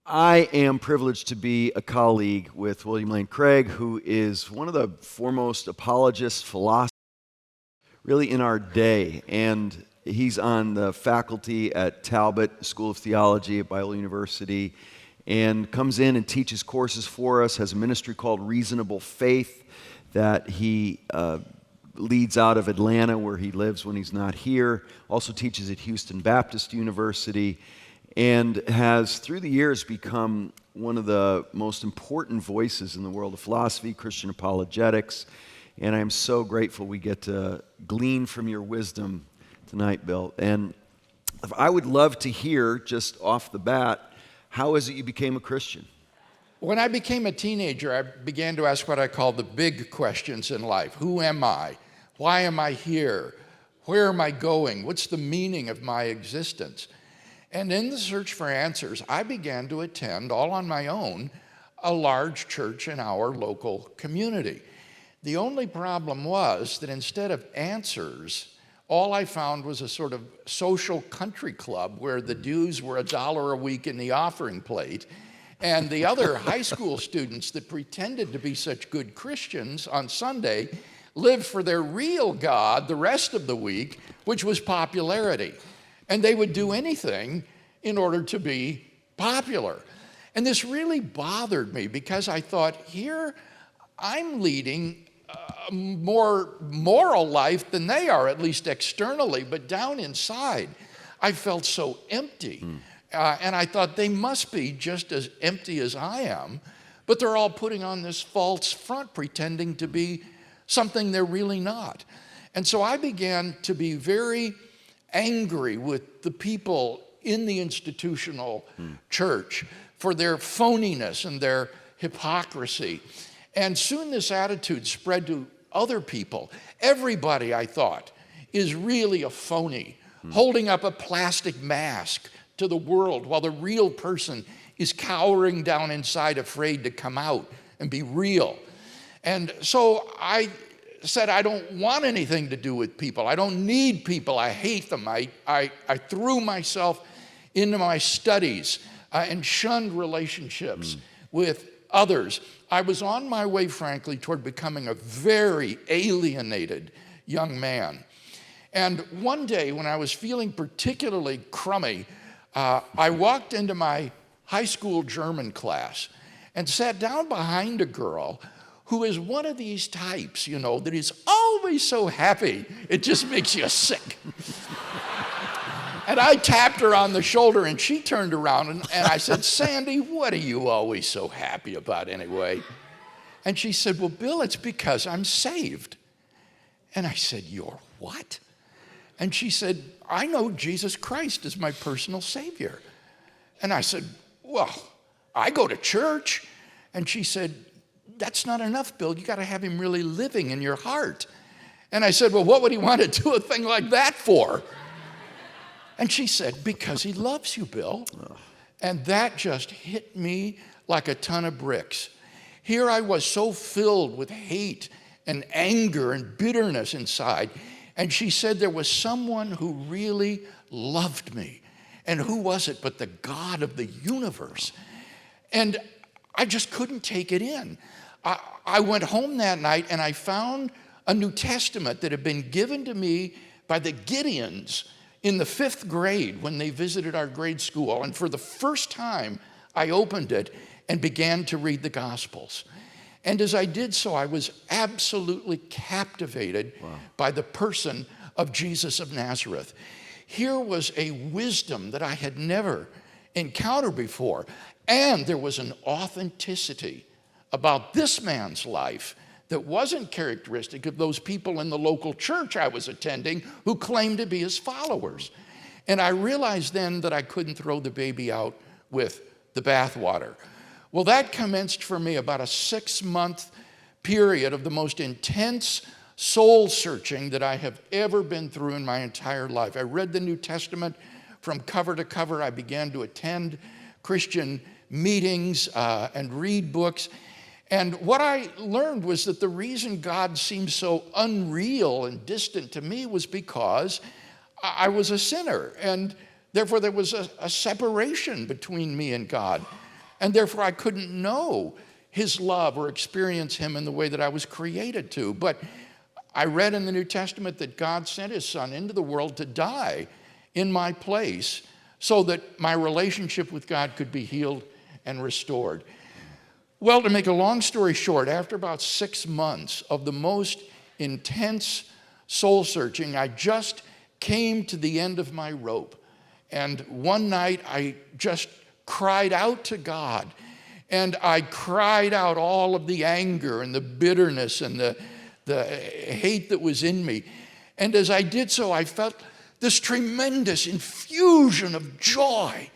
I am privileged to be a colleague with William Lane Craig, who is one of the foremost apologists, philosophers, really in our day. And he's on the faculty at Talbot School of Theology at Biola University and comes in and teaches courses for us, has a ministry called Reasonable Faith that he leads out of Atlanta, where he lives when he's not here. Also teaches at Houston Baptist University, and has, through the years, become one of the most important voices in the world of philosophy, Christian apologetics, and I am so grateful we get to glean from your wisdom tonight, Bill. And I would love to hear, just off the bat, how is it you became a Christian? When I became a teenager, I began to ask what I call the big questions in life. Who am I? Why am I here? Where am I going? What's the meaning of my existence? And in the search for answers, I began to attend, all on my own, a large church in our local community. The only problem was that instead of answers, all I found was a sort of social country club where the dues were $1 a week in the offering plate, and the other high school students that pretended to be such good Christians on Sunday lived for their real God the rest of the week, which was popularity. And they would do anything in order to be popular. And this really bothered me because I thought, here I'm leading a more moral life than they are, at least externally, but down inside, I felt so empty. And I thought they must be just as empty as I am, but they're all putting on this false front, pretending to be something they're really not. And so I began to be very angry with the people in the institutional church for their phoniness and their hypocrisy. And soon this attitude spread to other people. Everybody, I thought, is really a phony, holding up a plastic mask to the world while the real person is cowering down inside, afraid to come out and be real. And so I said, I don't want anything to do with people. I don't need people. I hate them. I threw myself into my studies and shunned relationships with others. I was on my way, frankly, toward becoming a very alienated young man. And one day when I was feeling particularly crummy, I walked into my high school German class and sat down behind a girl who is one of these types, you know, that is always so happy, it just makes you sick. And I tapped her on the shoulder, and she turned around, and I said, Sandy, what are you always so happy about anyway? And she said, well, Bill, it's because I'm saved. And I said, you're what? And she said, I know Jesus Christ is my personal Savior. And I said, well, I go to church. And she said, that's not enough, Bill. You got to have him really living in your heart. And I said, well, what would he want to do a thing like that for? And she said, because he loves you, Bill. And that just hit me like a ton of bricks. Here I was so filled with hate and anger and bitterness inside. And she said there was someone who really loved me. And who was it but the God of the universe? And I just couldn't take it in. I went home that night and I found a New Testament that had been given to me by the Gideons in the 5th grade when they visited our grade school. And for the first time, I opened it and began to read the Gospels. And as I did so, I was absolutely captivated by the person of Jesus of Nazareth. Here was a wisdom that I had never encountered before. And there was an authenticity about this man's life that wasn't characteristic of those people in the local church I was attending who claimed to be his followers. And I realized then that I couldn't throw the baby out with the bathwater. Well, that commenced for me about a 6-month period of the most intense soul searching that I have ever been through in my entire life. I read the New Testament from cover to cover. I began to attend Christian meetings and read books. And what I learned was that the reason God seemed so unreal and distant to me was because I was a sinner, and therefore there was a separation between me and God. And therefore, I couldn't know his love or experience him in the way that I was created to. But I read in the New Testament that God sent his son into the world to die in my place so that my relationship with God could be healed and restored. Well, to make a long story short, after about 6 months of the most intense soul searching, I just came to the end of my rope. And one night I just cried out to God. And I cried out all of the anger and the bitterness and the hate that was in me. And as I did so, I felt this tremendous infusion of joy,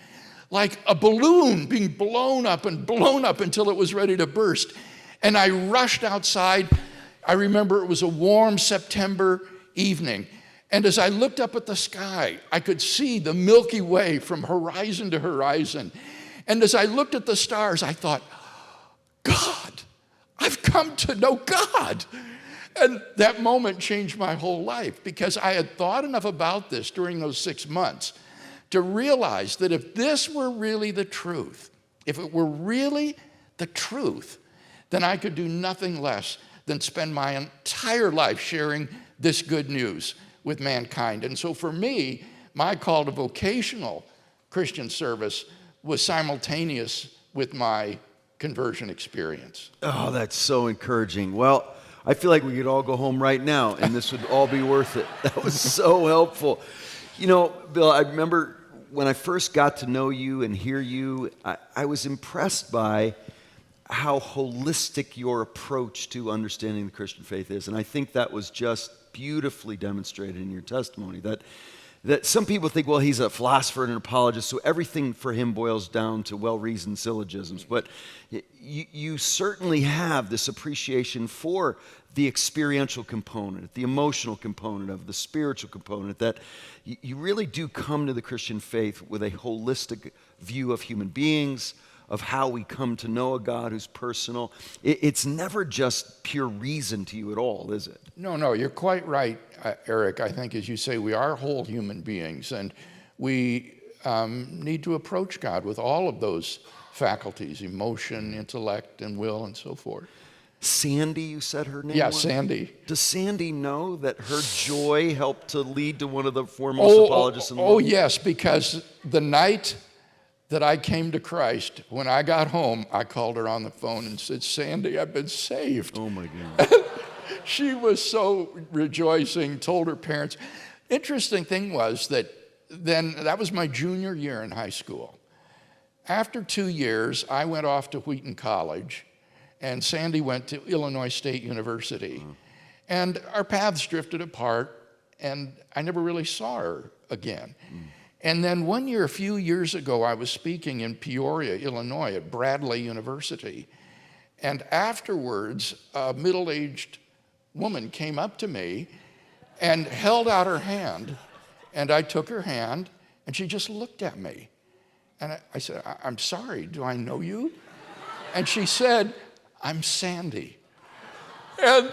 like a balloon being blown up until it was ready to burst. And I rushed outside. I remember it was a warm September evening. And as I looked up at the sky, I could see the Milky Way from horizon to horizon. And as I looked at the stars, I thought, God, I've come to know God. And that moment changed my whole life because I had thought enough about this during those 6 months to realize that if this were really the truth, if it were really the truth, then I could do nothing less than spend my entire life sharing this good news with mankind. And so for me, my call to vocational Christian service was simultaneous with my conversion experience. Oh, that's so encouraging. Well, I feel like we could all go home right now and this would all be worth it. That was so helpful. You know, Bill, I remember when I first got to know you and hear you, I was impressed by how holistic your approach to understanding the Christian faith is. And I think that was just beautifully demonstrated in your testimony. That some people think, well, he's a philosopher and an apologist, so everything for him boils down to well-reasoned syllogisms. But you certainly have this appreciation for the experiential component, the emotional component of the spiritual component, that you really do come to the Christian faith with a holistic view of human beings, of how we come to know a God who's personal. It's never just pure reason to you at all, is it? No, you're quite right, Erik. I think, as you say, we are whole human beings, and we need to approach God with all of those faculties, emotion, intellect, and will, and so forth. Sandy, you said her name Yeah, was? Sandy. Does Sandy know that her joy helped to lead to one of the foremost apologists in the world? Oh, yes, because the night that I came to Christ, when I got home, I called her on the phone and said, Sandy, I've been saved. Oh, my God. She was so rejoicing, told her parents. Interesting thing was that that was my junior year in high school. After 2 years, I went off to Wheaton College, and Sandy went to Illinois State University. And our paths drifted apart, and I never really saw her again. And then one year, a few years ago, I was speaking in Peoria, Illinois, at Bradley University. And afterwards, a middle-aged woman came up to me and held out her hand, and I took her hand, and she just looked at me. And I said, I'm sorry, do I know you? And she said, I'm Sandy. And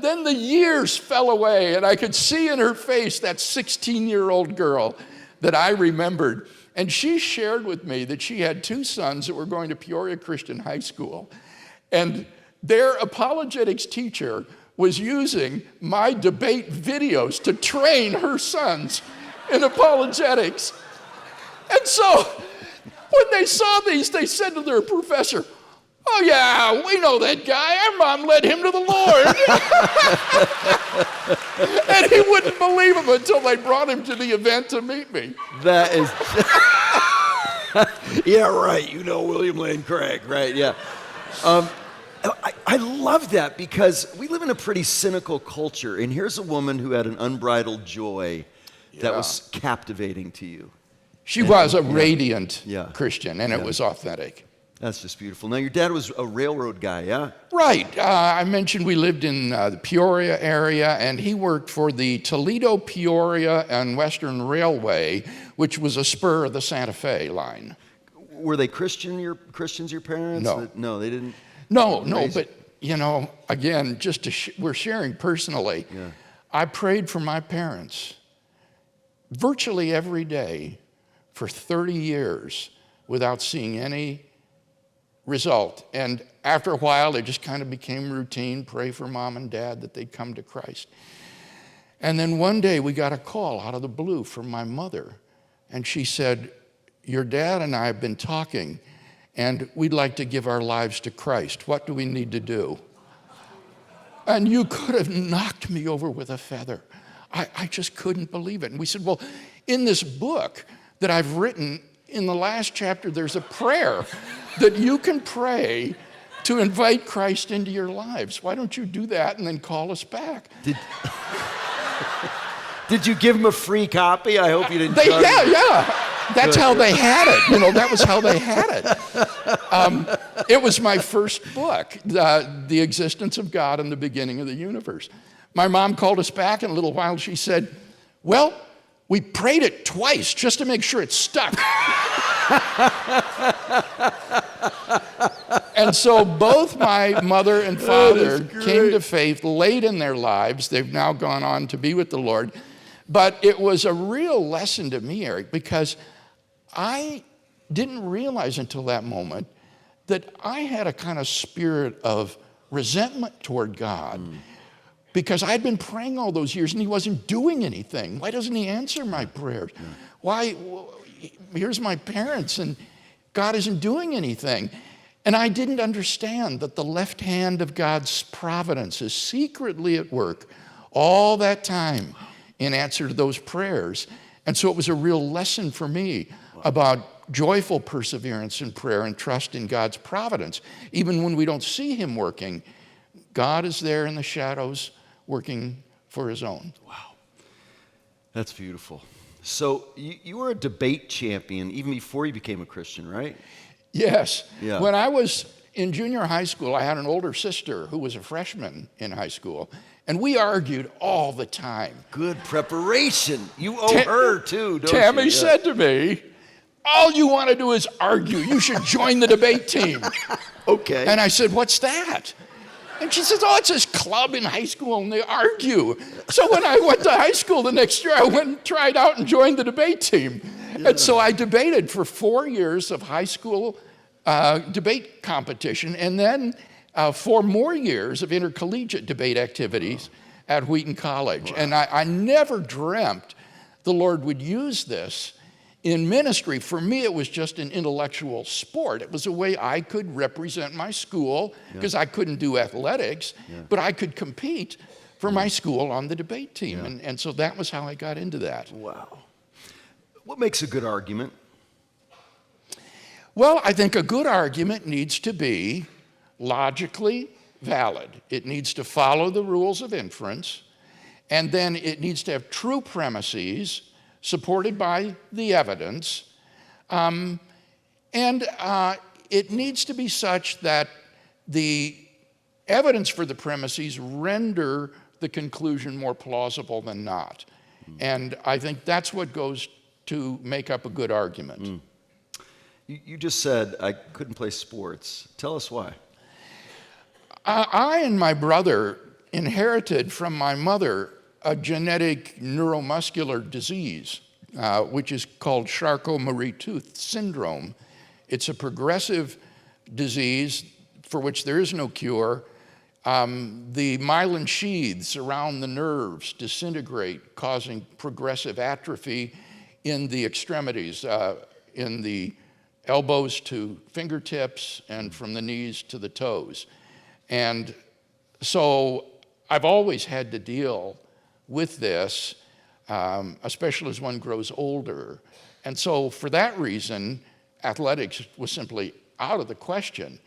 then the years fell away, and I could see in her face that 16-year-old girl that I remembered. And she shared with me that she had 2 sons that were going to Peoria Christian High School. And their apologetics teacher was using my debate videos to train her sons in apologetics. And so when they saw these, they said to their professor, oh, yeah, we know that guy. Our mom led him to the Lord. And he wouldn't believe him until they brought him to the event to meet me. That is... Yeah, right. You know William Lane Craig, right? Yeah. I love that because we live in a pretty cynical culture, and here's a woman who had an unbridled joy that was captivating to you. She was a radiant Christian, and it was authentic. That's just beautiful. Now, your dad was a railroad guy, yeah? Right. I mentioned we lived in the Peoria area, and he worked for the Toledo, Peoria, and Western Railway, which was a spur of the Santa Fe line. Were they Christians, your parents? No. No, they didn't? No, but, you know, again, just we're sharing personally. Yeah. I prayed for my parents virtually every day for 30 years without seeing any result. And after a while, it just kind of became routine, pray for mom and dad that they'd come to Christ. And then one day we got a call out of the blue from my mother. And she said, your dad and I have been talking, and we'd like to give our lives to Christ. What do we need to do? And you could have knocked me over with a feather. I just couldn't believe it. And we said, well, in this book that I've written, in the last chapter, there's a prayer that you can pray to invite Christ into your lives. Why don't you do that and then call us back? Did you give them a free copy? I hope you didn't. Yeah. That's how they had it. That was how they had it. It was my first book, The Existence of God and the Beginning of the Universe. My mom called us back in a little while. She said, well, we prayed it twice just to make sure it stuck. And so both my mother and father came to faith late in their lives. They've now gone on to be with the Lord. But it was a real lesson to me, Erik, because I didn't realize until that moment that I had a kind of spirit of resentment toward God. Because I'd been praying all those years and he wasn't doing anything. Why doesn't he answer my prayers? Why, here's my parents and God isn't doing anything. And I didn't understand that the left hand of God's providence is secretly at work all that time in answer to those prayers. And so it was a real lesson for me about joyful perseverance in prayer and trust in God's providence. Even when we don't see him working, God is there in the shadows working for his own. Wow. That's beautiful. So you were a debate champion even before you became a Christian, right? Yes. Yeah. When I was in junior high school, I had an older sister who was a freshman in high school, and we argued all the time. Good preparation. You owe her too, don't Tammy you? said to me, all you want to do is argue. You should join the debate team. Okay. And I said, what's that? And she says, oh, it's this club in high school, and they argue. So when I went to high school the next year, I went and tried out and joined the debate team. Yeah. And so I debated for 4 years of high school debate competition, and then 4 more years of intercollegiate debate activities at Wheaton College. Wow. And I never dreamt the Lord would use this in ministry. For me, it was just an intellectual sport. It was a way I could represent my school, because I couldn't do athletics, but I could compete for my school on the debate team. Yeah. And so that was how I got into that. Wow. What makes a good argument? Well, I think a good argument needs to be logically valid. It needs to follow the rules of inference, and then it needs to have true premises supported by the evidence, and it needs to be such that the evidence for the premises render the conclusion more plausible than not. And I think that's what goes to make up a good argument. You just said I couldn't play sports. Tell us why. I and my brother inherited from my mother a genetic neuromuscular disease, which is called Charcot-Marie-Tooth syndrome. It's a progressive disease for which there is no cure. The myelin sheaths around the nerves disintegrate, causing progressive atrophy in the extremities, in the elbows to fingertips and from the knees to the toes. And so I've always had to deal with this, especially as one grows older. And so for that reason, athletics was simply out of the question.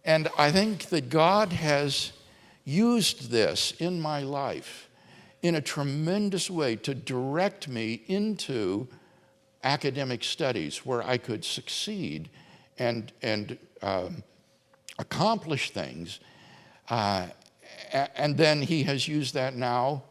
And I think that God has used this in my life in a tremendous way to direct me into academic studies where I could succeed and accomplish things. And then he has used that now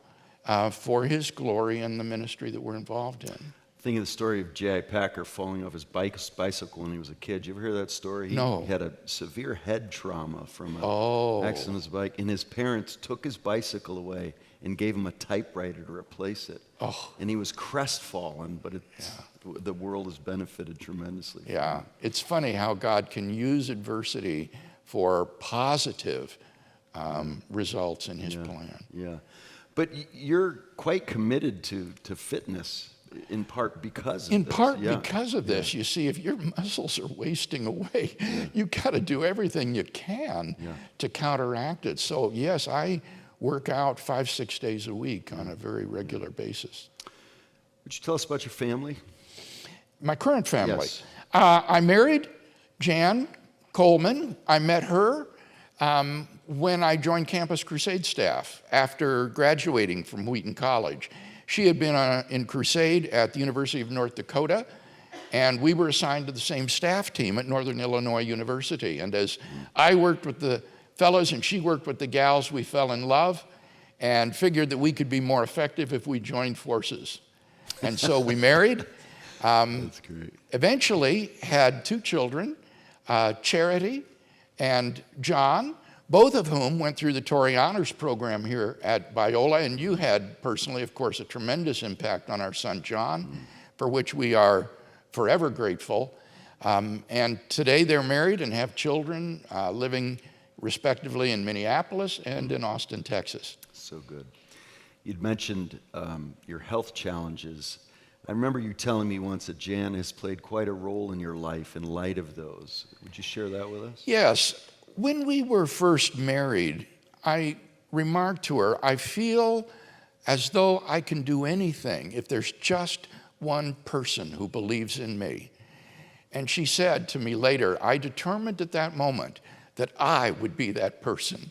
for his glory and the ministry that we're involved in. Think of the story of J.I. Packer falling off his bicycle when he was a kid. Did you ever hear that story? No. He had a severe head trauma from an accident on his bike, and his parents took his bicycle away and gave him a typewriter to replace it. Oh. And he was crestfallen, but the world has benefited tremendously. Yeah, it's funny how God can use adversity for positive results in his plan. Yeah. But you're quite committed to fitness, in part because of this. In part because of this. You see, if your muscles are wasting away, you've got to do everything you can to counteract it. So yes, I work out 5-6 days a week on a very regular basis. Would you tell us about your family? My current family. Yes. I married Jan Coleman. I met her when I joined Campus Crusade staff after graduating from Wheaton College. She had been in Crusade at the University of North Dakota, and we were assigned to the same staff team at Northern Illinois University. And as I worked with the fellows and she worked with the gals, we fell in love and figured that we could be more effective if we joined forces. And so we married. That's great. Eventually had 2 children, Charity and John, both of whom went through the Torrey Honors program here at Biola, and you had personally, of course, a tremendous impact on our son John, for which we are forever grateful. And today they're married and have children, living respectively in Minneapolis and in Austin, Texas. So good. You'd mentioned your health challenges. I remember you telling me once that Jan has played quite a role in your life in light of those. Would you share that with us? Yes. When we were first married, I remarked to her, I feel as though I can do anything if there's just one person who believes in me. And she said to me later, I determined at that moment that I would be that person.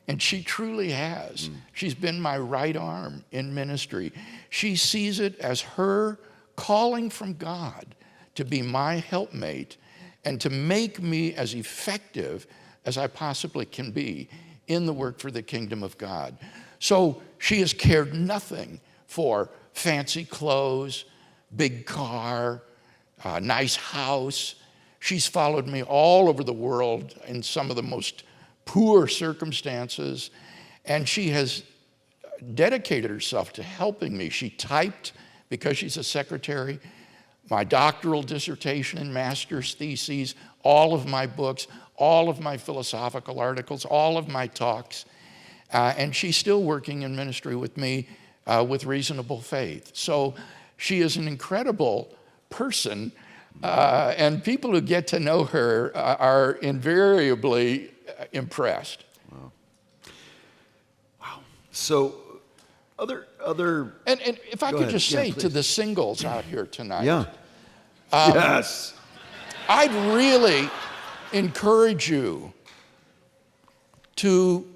And she truly has. She's been my right arm in ministry. She sees it as her calling from God to be my helpmate and to make me as effective as I possibly can be in the work for the kingdom of God. So she has cared nothing for fancy clothes, big car, nice house. She's followed me all over the world in some of the most poor circumstances, and she has dedicated herself to helping me. She typed, because she's a secretary, my doctoral dissertation and master's theses, all of my books, all of my philosophical articles, all of my talks, and she's still working in ministry with me with reasonable faith. So she is an incredible person, and people who get to know her are invariably impressed. Wow. So other and if I could just say to the singles out here tonight, yes, I'd really encourage you to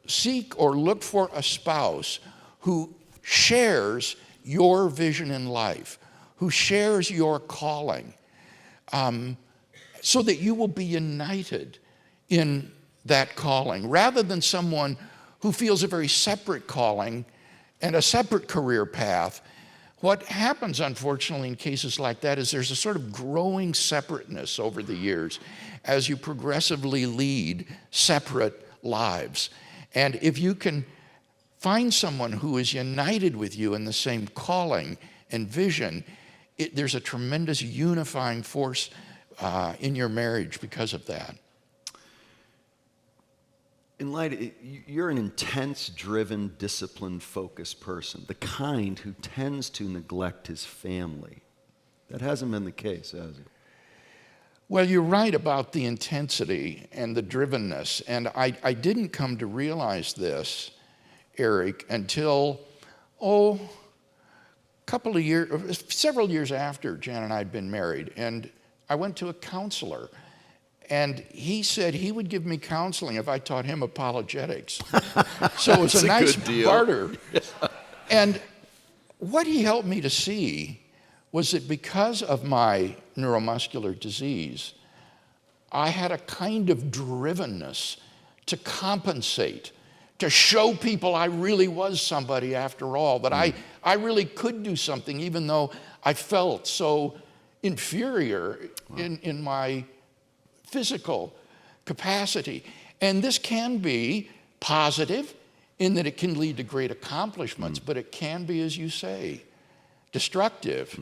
seek or look for a spouse who shares your vision in life, who shares your calling, so that you will be united in that calling, rather than someone who feels a very separate calling and a separate career path. What happens, unfortunately, in cases like that is there's a sort of growing separateness over the years as you progressively lead separate lives. And if you can find someone who is united with you in the same calling and vision, there's a tremendous unifying force in your marriage because of that. In light, you're an intense, driven, disciplined, focused person, the kind who tends to neglect his family. That hasn't been the case, has it? Well, you're right about the intensity and the drivenness, and I didn't come to realize this, Erik, until, several years after Jan and I had been married, and I went to a counselor. And he said he would give me counseling if I taught him apologetics. So it was a nice barter. Yeah. And what he helped me to see was that because of my neuromuscular disease, I had a kind of drivenness to compensate, to show people I really was somebody after all, that I really could do something even though I felt so inferior in my physical capacity. And this can be positive in that it can lead to great accomplishments, but it can be, as you say, destructive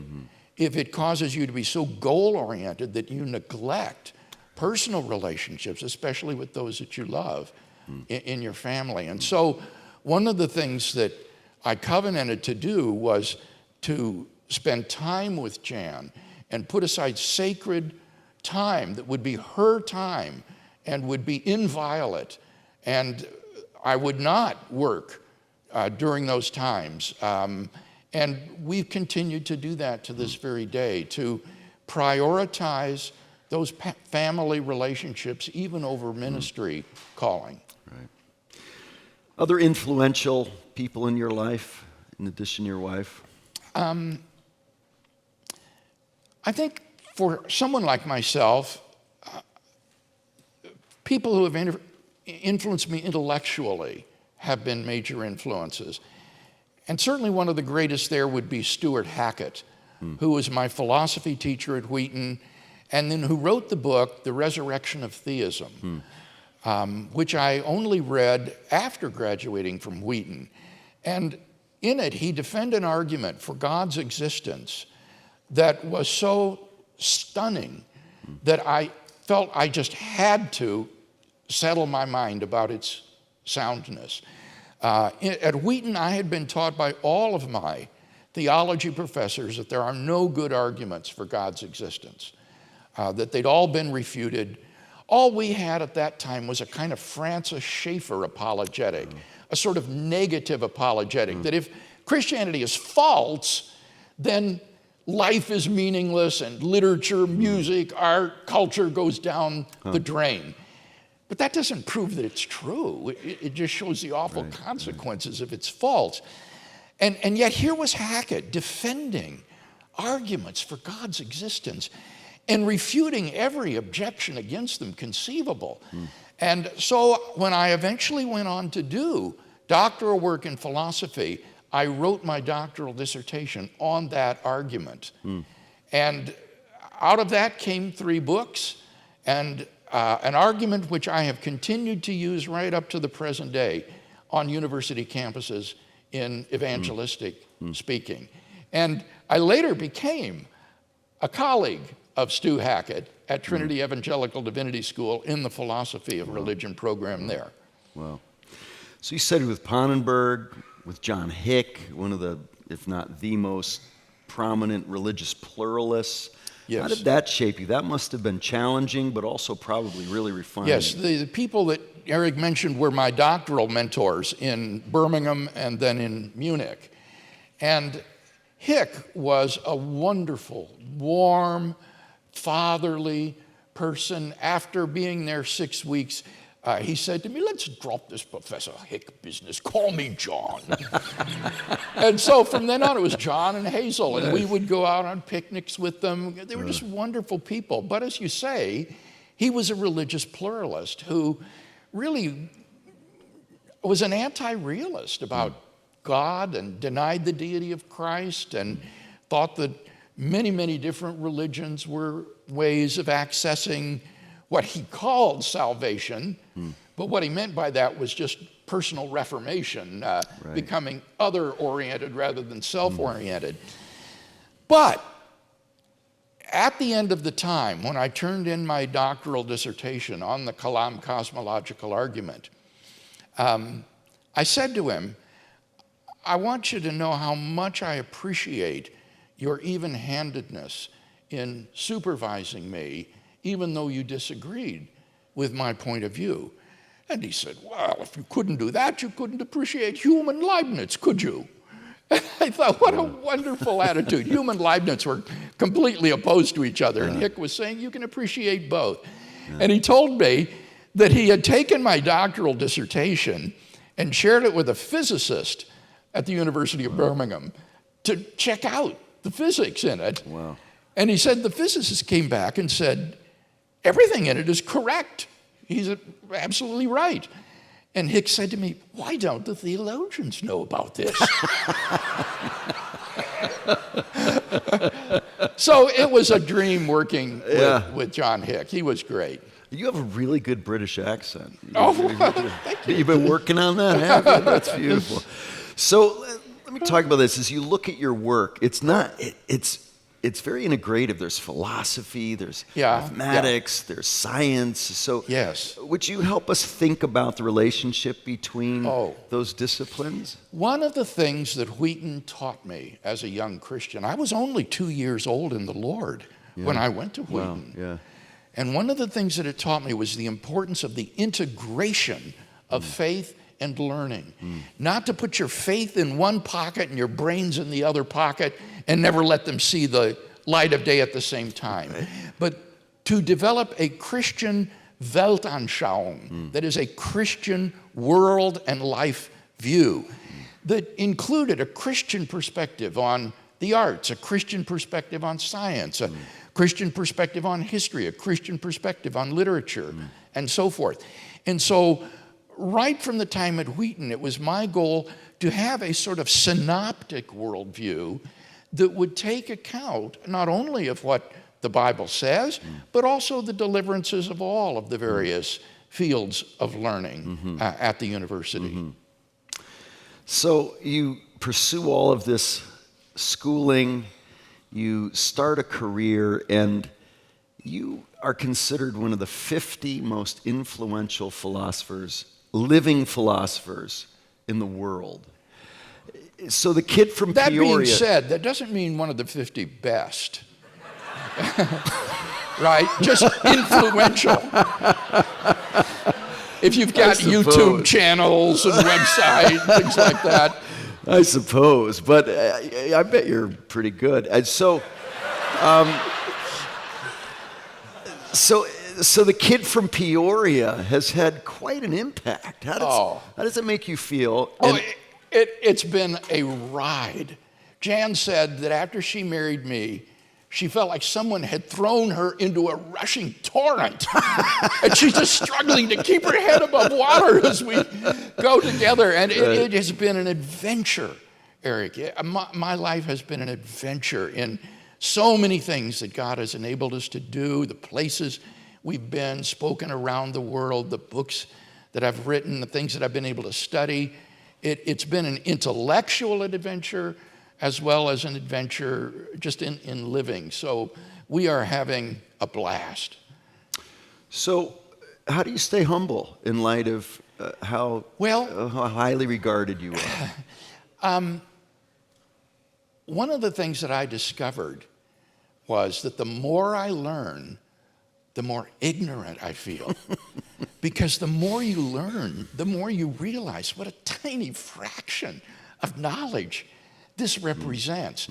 if it causes you to be so goal-oriented that you neglect personal relationships, especially with those that you love in your family. And so one of the things that I covenanted to do was to spend time with Jan and put aside sacred time that would be her time and would be inviolate. And I would not work during those times. And we've continued to do that to this very day, to prioritize those family relationships even over ministry calling. Right. Other influential people in your life, in addition to your wife? I think for someone like myself, people who have influenced me intellectually have been major influences. And certainly one of the greatest there would be Stuart Hackett, who was my philosophy teacher at Wheaton, and then who wrote the book, The Resurrection of Theism, which I only read after graduating from Wheaton. And in it, he defended an argument for God's existence that was so stunning that I felt I just had to settle my mind about its soundness. At Wheaton, I had been taught by all of my theology professors that there are no good arguments for God's existence, that they'd all been refuted. All we had at that time was a kind of Francis Schaeffer apologetic, a sort of negative apologetic, that if Christianity is false, then life is meaningless and literature, music, art, culture goes down the drain. But that doesn't prove that it's true. It just shows the awful consequences if it's false. And yet here was Hackett defending arguments for God's existence and refuting every objection against them conceivable. And so when I eventually went on to do doctoral work in philosophy, I wrote my doctoral dissertation on that argument. And out of that came 3 books, and an argument which I have continued to use right up to the present day on university campuses in evangelistic speaking. And I later became a colleague of Stu Hackett at Trinity Evangelical Divinity School in the philosophy of religion program there. Wow. So you studied with Pannenberg, with John Hicks, one of the, if not the most prominent religious pluralists. Yes. How did that shape you? That must have been challenging, but also probably really refining. Yes, the people that Erik mentioned were my doctoral mentors in Birmingham and then in Munich. And Hicks was a wonderful, warm, fatherly person. After being there 6 weeks, he said to me, "Let's drop this Professor Hicks business. Call me John." And so from then on, it was John and Hazel, and we would go out on picnics with them. They were just wonderful people. But as you say, he was a religious pluralist who really was an anti-realist about God and denied the deity of Christ and thought that many, many different religions were ways of accessing what he called salvation, but what he meant by that was just personal reformation, becoming other-oriented rather than self-oriented. But at the end of the time, when I turned in my doctoral dissertation on the Kalam cosmological argument, I said to him, "I want you to know how much I appreciate your even-handedness in supervising me, even though you disagreed with my point of view." And he said, "Well, if you couldn't do that, you couldn't appreciate Hume and Leibniz, could you?" I thought, what a wonderful attitude. Hume and Leibniz were completely opposed to each other, and Hicks was saying you can appreciate both. And he told me that he had taken my doctoral dissertation and shared it with a physicist at the University of Birmingham to check out the physics in it. Wow. And he said the physicist came back and said, "Everything in it is correct. He's absolutely right." And Hicks said to me, "Why don't the theologians know about this?" So it was a dream working with John Hicks. He was great. You have a really good British accent. Thank you. You've been working on that, haven't you? That's beautiful. So let me talk about this. As you look at your work, it's it's very integrative. There's philosophy, there's Yeah, mathematics, there's science. So Yes. would you help us think about the relationship between Oh. those disciplines? One of the things that Wheaton taught me as a young Christian, I was only 2 years old in the Lord when I went to Wow, Wheaton. yeah. And one of the things that it taught me was the importance of the integration of faith and learning. Not to put your faith in one pocket and your brains in the other pocket and never let them see the light of day at the same time. But to develop a Christian Weltanschauung, that is a Christian world and life view, that included a Christian perspective on the arts, a Christian perspective on science, a Christian perspective on history, a Christian perspective on literature, and so forth. And so right from the time at Wheaton, it was my goal to have a sort of synoptic worldview that would take account not only of what the Bible says, but also the deliverances of all of the various fields of learning at the university. So you pursue all of this schooling, you start a career, and you are considered one of the 50 most influential philosophers, living philosophers in the world. So the kid from That Peoria... being said, that doesn't mean one of the 50 best. Right? Just influential. If you've got YouTube channels and websites, things like that. I suppose, but I bet you're pretty good. And so, so the kid from Peoria has had quite an impact. How does it make you feel? It's been a ride. Jan said that after she married me, she felt like someone had thrown her into a rushing torrent. And she's just struggling to keep her head above water as we go together. And it has been an adventure, Erik. My life has been an adventure in so many things that God has enabled us to do, the places we've been, spoken around the world, the books that I've written, the things that I've been able to study. It's been an intellectual adventure as well as an adventure just in living. So we are having a blast. So how do you stay humble in light of how highly regarded you are? One of the things that I discovered was that the more I learn, the more ignorant I feel. Because the more you learn, the more you realize what a tiny fraction of knowledge this represents.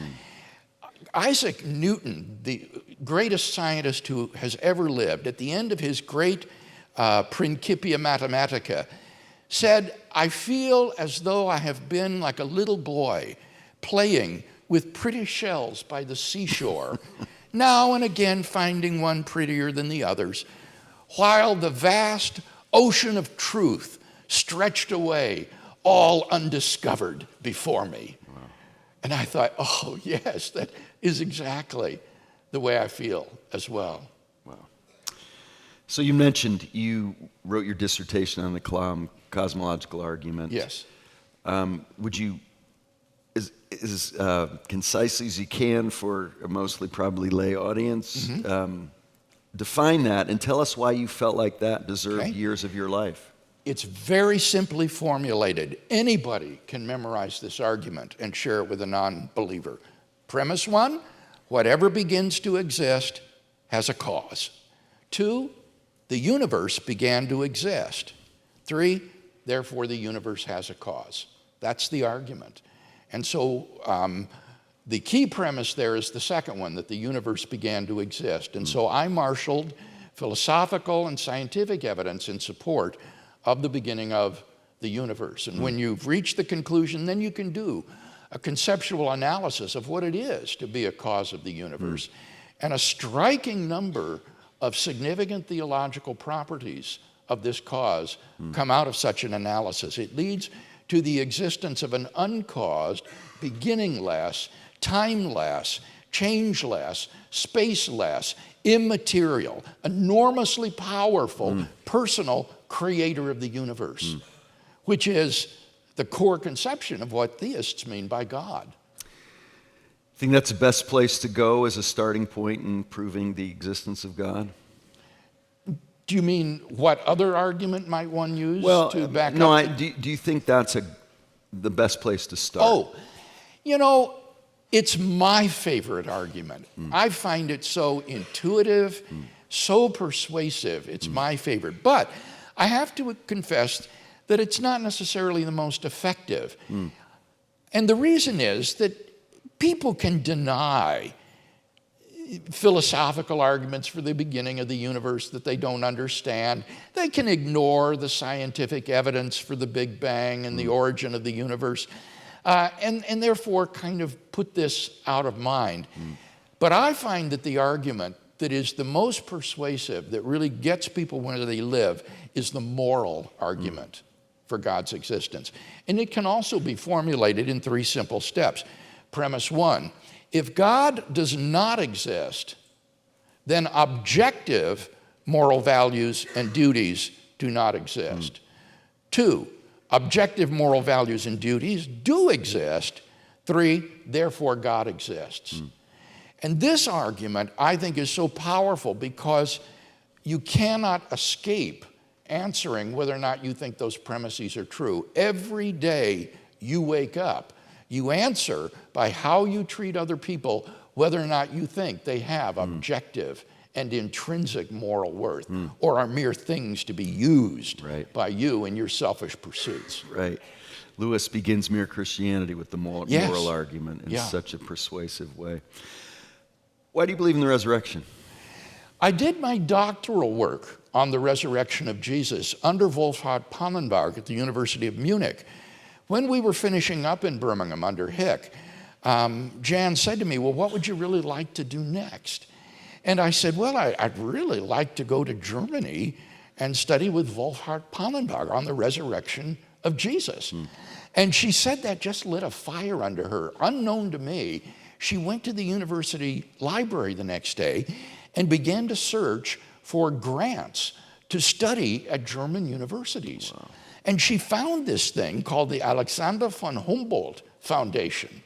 Isaac Newton, the greatest scientist who has ever lived, at the end of his great Principia Mathematica, said, "I feel as though I have been like a little boy playing with pretty shells by the seashore, now and again finding one prettier than the others, while the vast ocean of truth stretched away, all undiscovered before me." Wow. And I thought, oh, yes, that is exactly the way I feel as well. Wow. So you mentioned you wrote your dissertation on the Kalam cosmological argument. Yes. Would you, as concisely as you can for a mostly probably lay audience, define that and tell us why you felt like that deserved years of your life? It's very simply formulated. Anybody can memorize this argument and share it with a non-believer. Premise 1, whatever begins to exist has a cause. 2, the universe began to exist. 3, therefore the universe has a cause. That's the argument. And so the key premise there is the second one, that the universe began to exist. And so I marshaled philosophical and scientific evidence in support of the beginning of the universe. And when you've reached the conclusion, then you can do a conceptual analysis of what it is to be a cause of the universe. And a striking number of significant theological properties of this cause come out of such an analysis. It leads to the existence of an uncaused, beginningless, timeless, changeless, spaceless, immaterial, enormously powerful, personal creator of the universe, which is the core conception of what theists mean by God. Think that's the best place to go as a starting point in proving the existence of God? Do you mean what other argument might one use to back no, up? Do you think that's the best place to start? Oh, you know, it's my favorite argument. I find it so intuitive, so persuasive. It's my favorite. But I have to confess that it's not necessarily the most effective. And the reason is that people can deny philosophical arguments for the beginning of the universe that they don't understand. They can ignore the scientific evidence for the Big Bang and the origin of the universe, and therefore kind of put this out of mind. But I find that the argument that is the most persuasive, that really gets people where they live, is the moral argument for God's existence. And it can also be formulated in 3 simple steps. Premise 1, if God does not exist, then objective moral values and duties do not exist. 2, objective moral values and duties do exist. 3, therefore God exists. And this argument, I think, is so powerful because you cannot escape answering whether or not you think those premises are true. Every day you wake up, you answer by how you treat other people, whether or not you think they have objective and intrinsic moral worth, or are mere things to be used by you in your selfish pursuits. Right. Lewis begins Mere Christianity with the moral argument in such a persuasive way. Why do you believe in the resurrection? I did my doctoral work on the resurrection of Jesus under Wolfhard Pannenberg at the University of Munich. When we were finishing up in Birmingham under Hicks, Jan said to me, well, what would you really like to do next? And I said, well, I'd really like to go to Germany and study with Wolfhard Pannenberg on the resurrection of Jesus. And she said that just lit a fire under her. Unknown to me, she went to the university library the next day and began to search for grants to study at German universities. Wow. And she found this thing called the Alexander von Humboldt Foundation.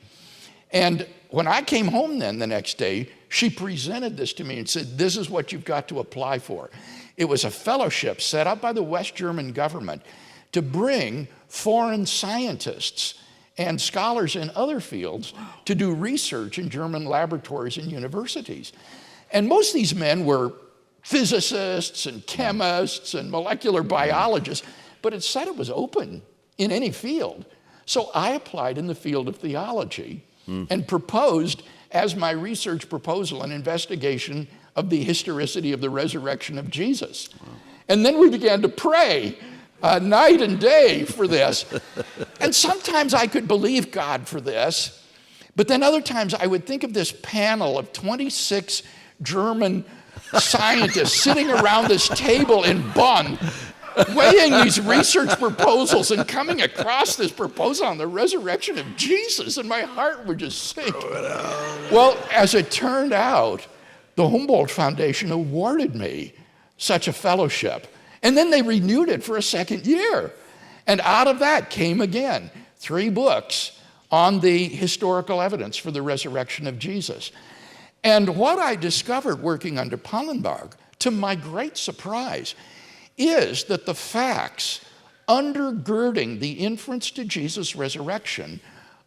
And when I came home then the next day, she presented this to me and said, this is what you've got to apply for. It was a fellowship set up by the West German government to bring foreign scientists and scholars in other fields to do research in German laboratories and universities. And most of these men were physicists and chemists and molecular biologists, but it said it was open in any field. So I applied in the field of theology and proposed as my research proposal an investigation of the historicity of the resurrection of Jesus. And then we began to pray night and day for this. And sometimes I could believe God for this, but then other times I would think of this panel of 26 German scientists sitting around this table in Bonn, weighing these research proposals and coming across this proposal on the resurrection of Jesus, and my heart would just sink. Well, as it turned out, the Humboldt Foundation awarded me such a fellowship. And then they renewed it for a second year. And out of that came again 3 books on the historical evidence for the resurrection of Jesus. And what I discovered working under Pannenberg, to my great surprise, is that the facts undergirding the inference to Jesus' resurrection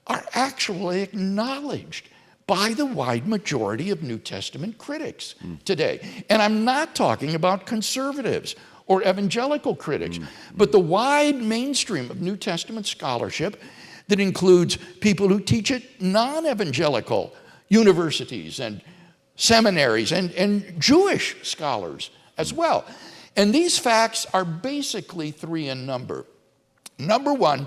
are actually acknowledged by the wide majority of New Testament critics today. And I'm not talking about conservatives or evangelical critics, but the wide mainstream of New Testament scholarship that includes people who teach at non-evangelical universities and seminaries and Jewish scholars as well. And these facts are basically 3 in number. Number 1,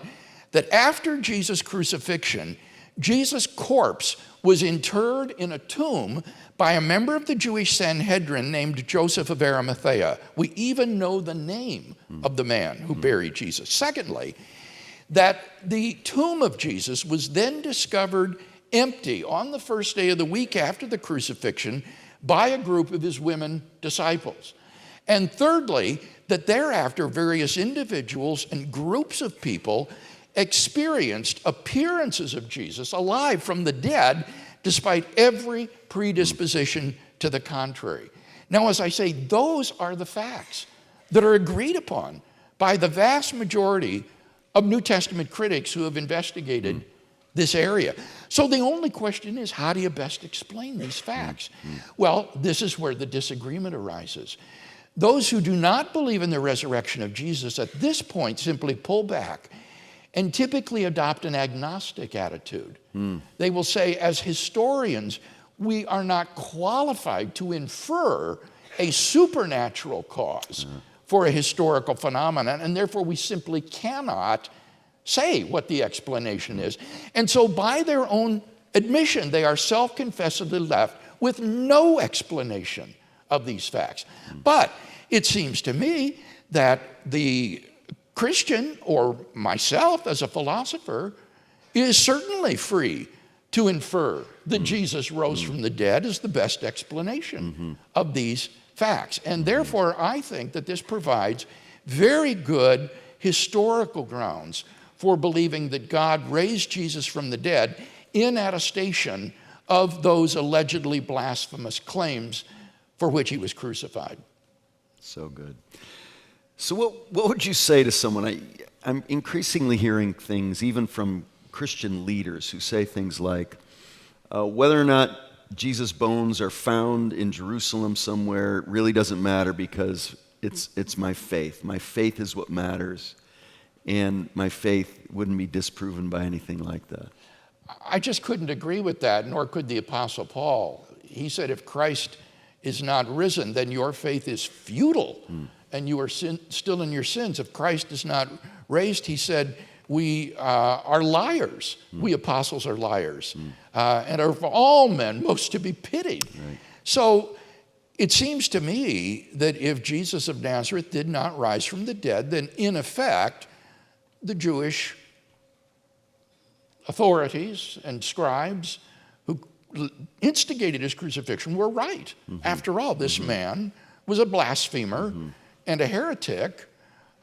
that after Jesus' crucifixion, Jesus' corpse was interred in a tomb by a member of the Jewish Sanhedrin named Joseph of Arimathea. We even know the name of the man who buried Jesus. Secondly, that the tomb of Jesus was then discovered empty on the first day of the week after the crucifixion by a group of his women disciples. And thirdly, that thereafter various individuals and groups of people experienced appearances of Jesus alive from the dead despite every predisposition to the contrary. Now, as I say, those are the facts that are agreed upon by the vast majority of New Testament critics who have investigated this area. So the only question is, how do you best explain these facts? Well, this is where the disagreement arises. Those who do not believe in the resurrection of Jesus at this point simply pull back and typically adopt an agnostic attitude. They will say, as historians, we are not qualified to infer a supernatural cause for a historical phenomenon, and therefore we simply cannot say what the explanation is. And so by their own admission, they are self-confessedly left with no explanation of these facts. But it seems to me that the Christian, or myself as a philosopher, is certainly free to infer that Jesus rose from the dead is the best explanation of these facts. And therefore, I think that this provides very good historical grounds for believing that God raised Jesus from the dead in attestation of those allegedly blasphemous claims for which he was crucified. So good. So what would you say to someone? I'm increasingly hearing things, even from Christian leaders, who say things like, whether or not Jesus' bones are found in Jerusalem somewhere really doesn't matter because it's my faith. My faith is what matters, and my faith wouldn't be disproven by anything like that. I just couldn't agree with that, nor could the Apostle Paul. He said, if Christ is not risen, then your faith is futile, and you are still in your sins. If Christ is not raised, he said, we are liars. We apostles are liars, and are of all men most to be pitied. Right. So it seems to me that if Jesus of Nazareth did not rise from the dead, then in effect, the Jewish authorities and scribes who instigated his crucifixion were right. After all, this man was a blasphemer and a heretic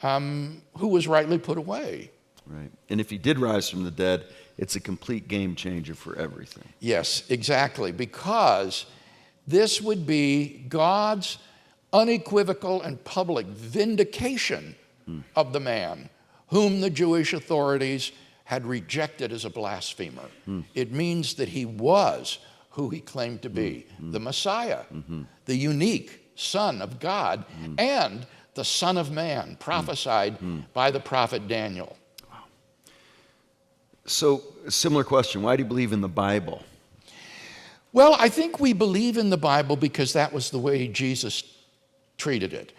who was rightly put away. Right. And if he did rise from the dead, it's a complete game changer for everything. Yes, exactly, because this would be God's unequivocal and public vindication of the man whom the Jewish authorities had rejected as a blasphemer. It means that he was who he claimed to be, the Messiah, the unique Son of God, and the Son of Man, prophesied by the prophet Daniel. So, a similar question, why do you believe in the Bible? Well, I think we believe in the Bible because that was the way Jesus treated it.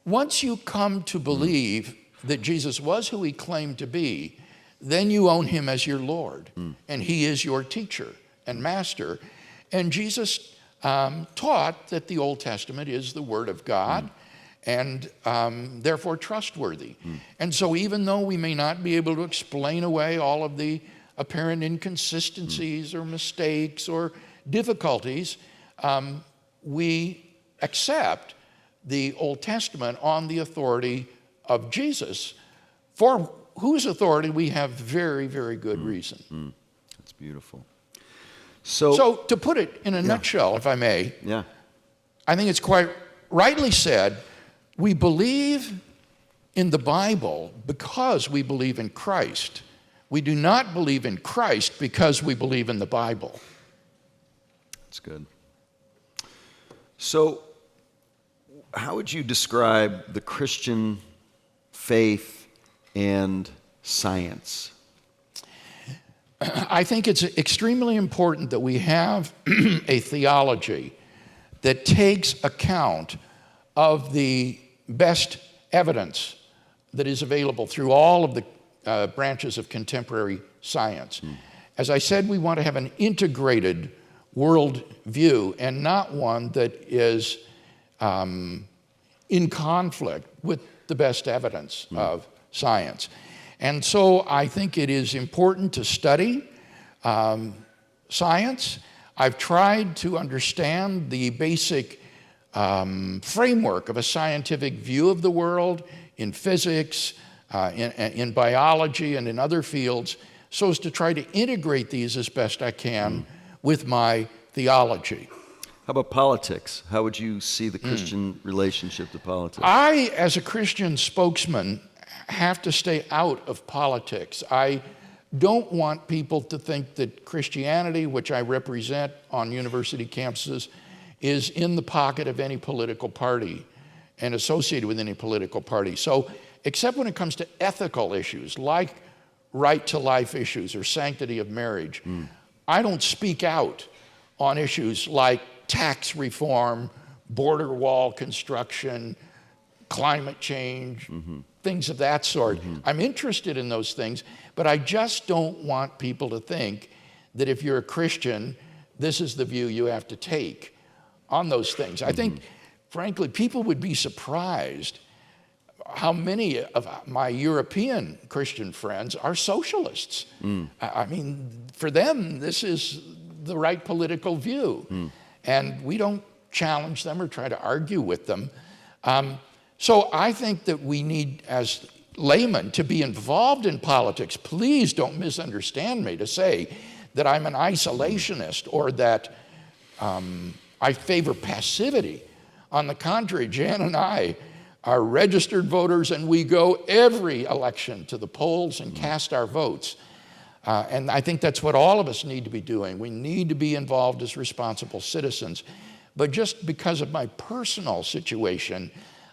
Once you come to believe that Jesus was who he claimed to be, then you own him as your Lord, and he is your teacher and master. And Jesus taught that the Old Testament is the Word of God, and therefore trustworthy. And so even though we may not be able to explain away all of the apparent inconsistencies or mistakes or difficulties, we accept the Old Testament on the authority of Jesus, for whose authority we have very, very good reason. That's beautiful. So to put it in a nutshell, if I may, I think it's quite rightly said, we believe in the Bible because we believe in Christ. We do not believe in Christ because we believe in the Bible. That's good. So, how would you describe the Christian faith and science? I think it's extremely important that we have a theology that takes account of the best evidence that is available through all of the branches of contemporary science. As I said, we want to have an integrated world view and not one that is in conflict with the best evidence of science. And so I think it is important to study science. I've tried to understand the basic framework of a scientific view of the world in physics, in biology, and in other fields, so as to try to integrate these as best I can with my theology. How about politics? How would you see the Christian relationship to politics? I, as a Christian spokesman, have to stay out of politics. I don't want people to think that Christianity, which I represent on university campuses, is in the pocket of any political party and associated with any political party. So, except when it comes to ethical issues like right to life issues or sanctity of marriage, I don't speak out on issues like tax reform, border wall construction, climate change, things of that sort. I'm interested in those things, but I just don't want people to think that if you're a Christian, this is the view you have to take on those things. I think, frankly, people would be surprised how many of my European Christian friends are socialists. I mean, for them, this is the right political view. And we don't challenge them or try to argue with them. So I think that we need, as laymen, to be involved in politics. Please don't misunderstand me to say that I'm an isolationist or that I favor passivity. On the contrary, Jan and I are registered voters, and we go every election to the polls and cast our votes. And I think that's what all of us need to be doing. We need to be involved as responsible citizens. But just because of my personal situation,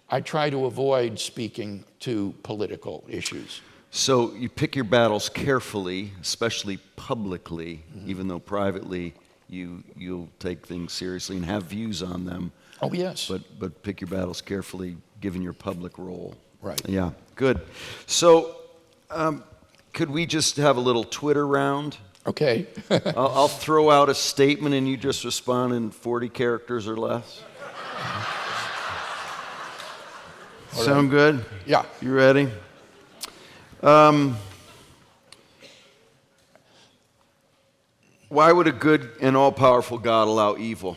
I try to avoid speaking to political issues. So you pick your battles carefully, especially publicly, even though privately you'll take things seriously and have views on them. Oh, yes. But pick your battles carefully, given your public role. Right. Yeah, good. So could we just have a little Twitter round? Okay. I'll throw out a statement and you just respond in 40 characters or less. Sound good? Yeah. You ready? Why would a good and all-powerful God allow evil?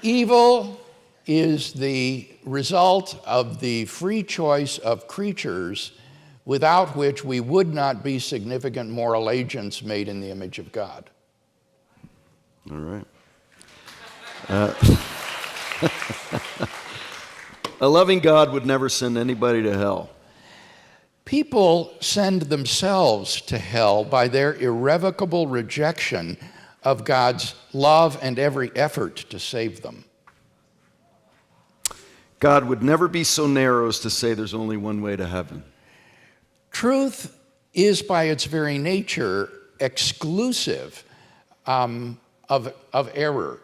Evil is the result of the free choice of creatures without which we would not be significant moral agents made in the image of God. All right. A loving God would never send anybody to hell. People send themselves to hell by their irrevocable rejection of God's love and every effort to save them. God would never be so narrow as to say there's only one way to heaven. Truth is by its very nature exclusive of error.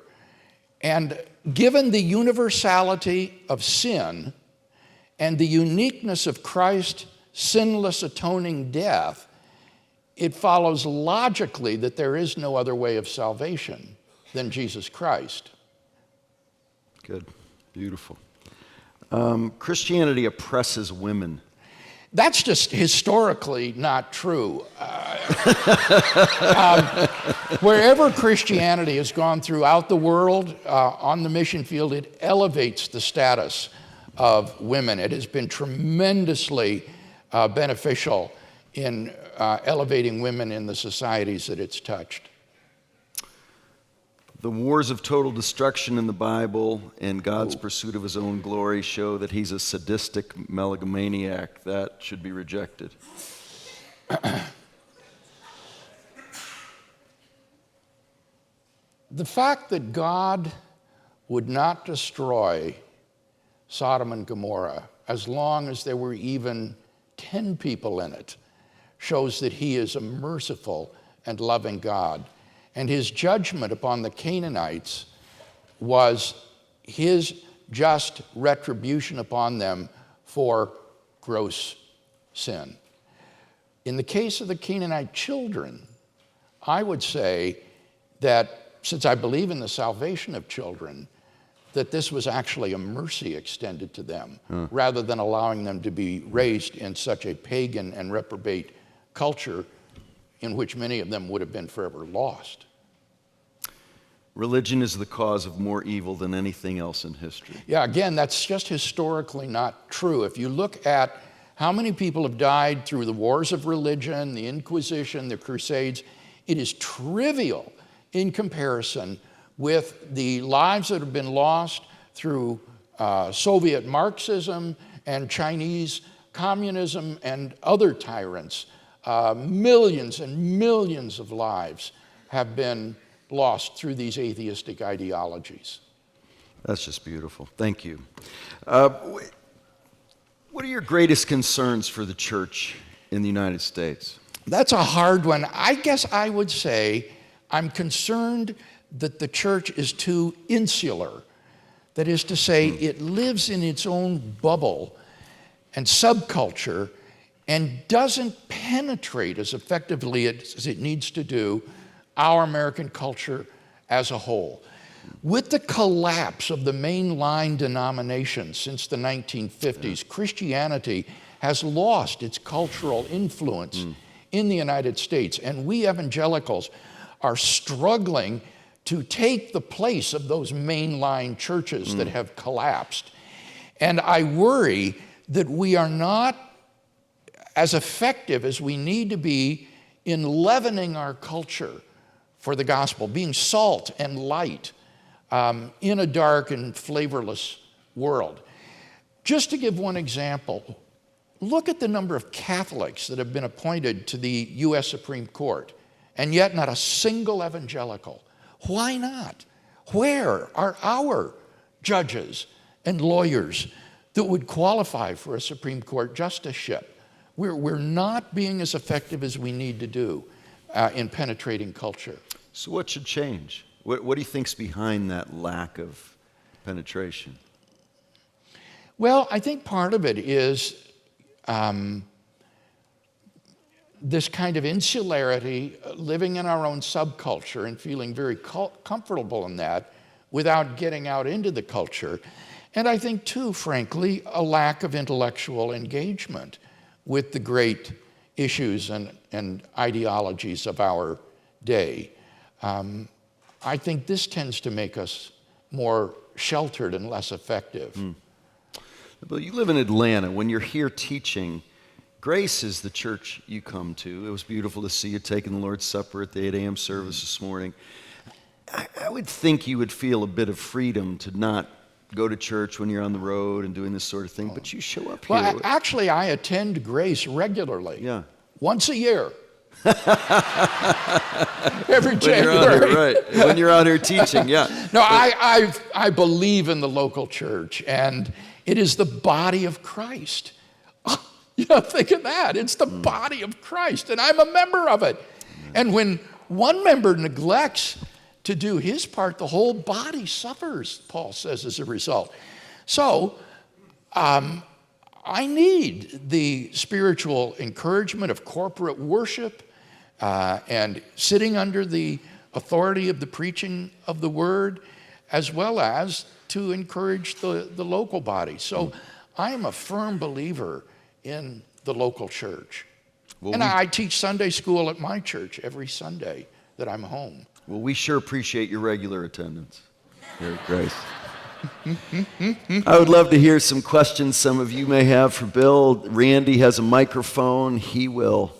And given the universality of sin and the uniqueness of Christ's sinless atoning death, it follows logically that there is no other way of salvation than Jesus Christ. Good. Beautiful. Christianity oppresses women. That's just historically not true. Wherever Christianity has gone throughout the world on the mission field, it elevates the status of women. It has been tremendously beneficial in elevating women in the societies that it's touched. The wars of total destruction in the Bible and God's pursuit of his own glory show that he's a sadistic megalomaniac. That should be rejected. The fact that God would not destroy Sodom and Gomorrah as long as there were even 10 people in it shows that he is a merciful and loving God. And his judgment upon the Canaanites was his just retribution upon them for gross sin. In the case of the Canaanite children, I would say that since I believe in the salvation of children, that this was actually a mercy extended to them, rather than allowing them to be raised in such a pagan and reprobate culture in which many of them would have been forever lost. Religion is the cause of more evil than anything else in history. Yeah, again, that's just historically not true. If you look at How many people have died through the wars of religion, the Inquisition, the Crusades? It is trivial in comparison with the lives that have been lost through Soviet Marxism and Chinese communism and other tyrants. Millions and millions of lives have been lost through these atheistic ideologies. That's just beautiful. Thank you. What are your greatest concerns for the church in the United States? That's a hard one. I guess I would say I'm concerned that the church is too insular. That is to say, it lives in its own bubble and subculture and doesn't penetrate as effectively as it needs to do our American culture as a whole. With the collapse of the mainline denominations since the 1950s, Christianity has lost its cultural influence in the United States, and we evangelicals are struggling to take the place of those mainline churches that have collapsed. And I worry that we are not as effective as we need to be in leavening our culture for the gospel, being salt and light in a dark and flavorless world. Just to give one example, look at the number of Catholics that have been appointed to the U.S. Supreme Court, and yet not a single evangelical. Why not? Where are our judges and lawyers that would qualify for a Supreme Court justiceship? We're not being as effective as we need to do in penetrating culture. So what should change? What do you think's behind that lack of penetration? Well, I think part of it is this kind of insularity, living in our own subculture and feeling very comfortable in that without getting out into the culture. And I think, too, frankly, a lack of intellectual engagement with the great issues and ideologies of our day. I think this tends to make us more sheltered and less effective. Well, you live in Atlanta. When you're here teaching, Grace is the church you come to. It was beautiful to see you taking the Lord's Supper at the 8 a.m. service this morning. I would think you would feel a bit of freedom to not go to church when you're on the road and doing this sort of thing, but you show up here. Well, actually, I attend Grace regularly. Yeah. Once a year. Every When January. you're out here, right. When you're out here teaching, yeah. No, I believe in the local church, and it is the body of Christ. You know, think of that. It's the body of Christ, and I'm a member of it. And when one member neglects to do his part, the whole body suffers, Paul says, as a result. So, I need the spiritual encouragement of corporate worship and sitting under the authority of the preaching of the word, as well as to encourage the local body. So I am a firm believer in the local church. Well, and I teach Sunday school at my church every Sunday that I'm home. Well, we sure appreciate your regular attendance here at Grace. I would love to hear some questions some of you may have for Bill. Randy has a microphone. He will.